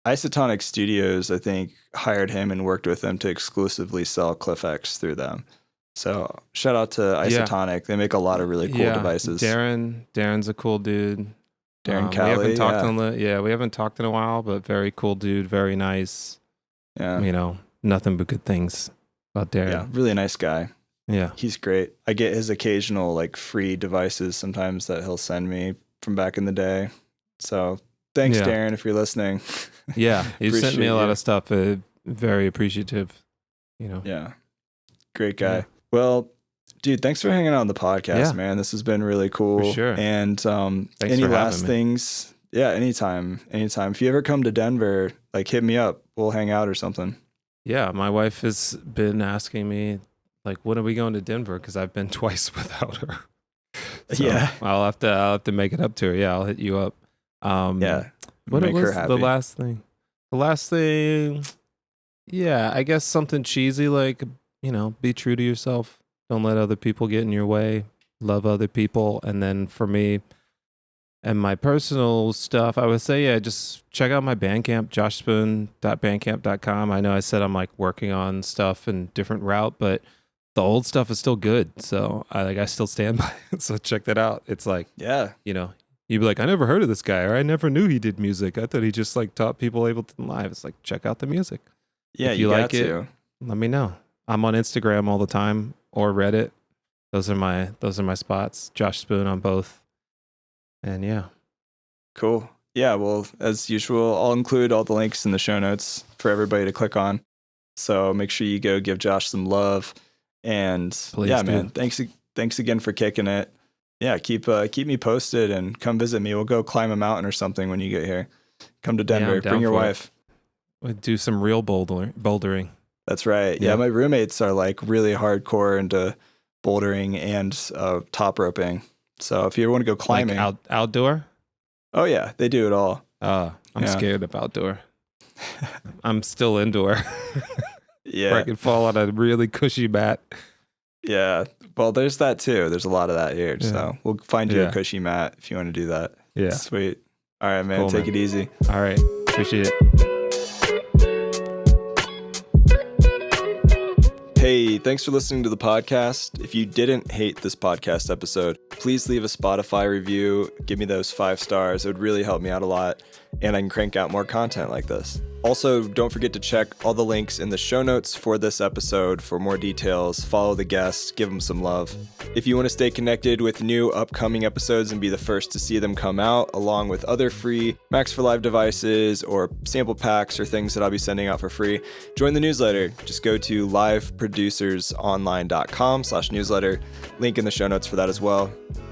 Isotonic Studios, I think, hired him and worked with them to exclusively sell CliffX through them. So shout out to Isotonic. Yeah. They make a lot of really cool devices. Darren's a cool dude. Darren Cowley. We haven't talked in a while, but very cool dude, very nice. Yeah. Nothing but good things about Darren. Yeah, really nice guy. Yeah. He's great. I get his occasional like free devices sometimes that he'll send me from back in the day. So thanks, Darren, if you're listening. Yeah, you sent me a lot of stuff. Very appreciative. Yeah. Great guy. Yeah. Well, dude, thanks for hanging out on the podcast, man. This has been really cool. For sure. And any last things? Yeah, anytime. If you ever come to Denver, like hit me up. We'll hang out or something. Yeah, my wife has been asking me, like, when are we going to Denver? Because I've been twice without her. So I'll have to make it up to her. Yeah, I'll hit you up. What was the last thing? The last thing, I guess something cheesy like, be true to yourself. Don't let other people get in your way. Love other people. And then for me and my personal stuff, I would say, just check out my Bandcamp, joshspoon.bandcamp.com. I know I said I'm like working on stuff in different route, but the old stuff is still good. So I still stand by it. So check that out. It's like, you'd be like, I never heard of this guy, or I never knew he did music. I thought he just like taught people Ableton Live. It's like, check out the music. Yeah, if you like it, let me know. I'm on Instagram all the time, or Reddit. Those are my spots. Josh Spoon on both. And cool. Yeah, well, as usual, I'll include all the links in the show notes for everybody to click on. So make sure you go give Josh some love. And Please yeah, do. man, thanks again for kicking it. Yeah, keep me posted and come visit me. We'll go climb a mountain or something when you get here. Come to Denver. I'm down Bring your for it. wife. We'll do some real bouldering. That's right. Yeah, my roommates are like really hardcore into bouldering and top roping. So if you want to go climbing, like outdoor. Oh yeah, they do it all. I'm scared of outdoor. I'm still indoor. Yeah, where I could fall on a really cushy mat. Yeah, well, there's that too. There's a lot of that here. So we'll find you a cushy mat if you want to do that. Yeah, sweet. All right, man. Cool, Take it easy. All right, appreciate it. Hey, thanks for listening to the podcast. If you didn't hate this podcast episode, please leave a Spotify review. Give me those 5 stars. It would really help me out a lot, and I can crank out more content like this. Also, don't forget to check all the links in the show notes for this episode for more details. Follow the guests, give them some love. If you want to stay connected with new upcoming episodes and be the first to see them come out, along with other free Max for Live devices or sample packs or things that I'll be sending out for free, join the newsletter. Just go to liveproducersonline.com/newsletter. Link in the show notes for that as well.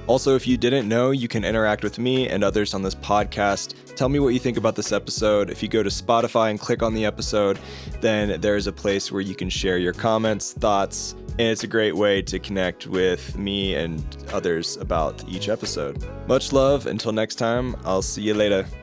Also, if you didn't know, you can interact with me and others on this podcast. Tell me what you think about this episode. If you go to Spotify and click on the episode, then there is a place where you can share your comments, thoughts, and it's a great way to connect with me and others about each episode. Much love. Until next time, I'll see you later.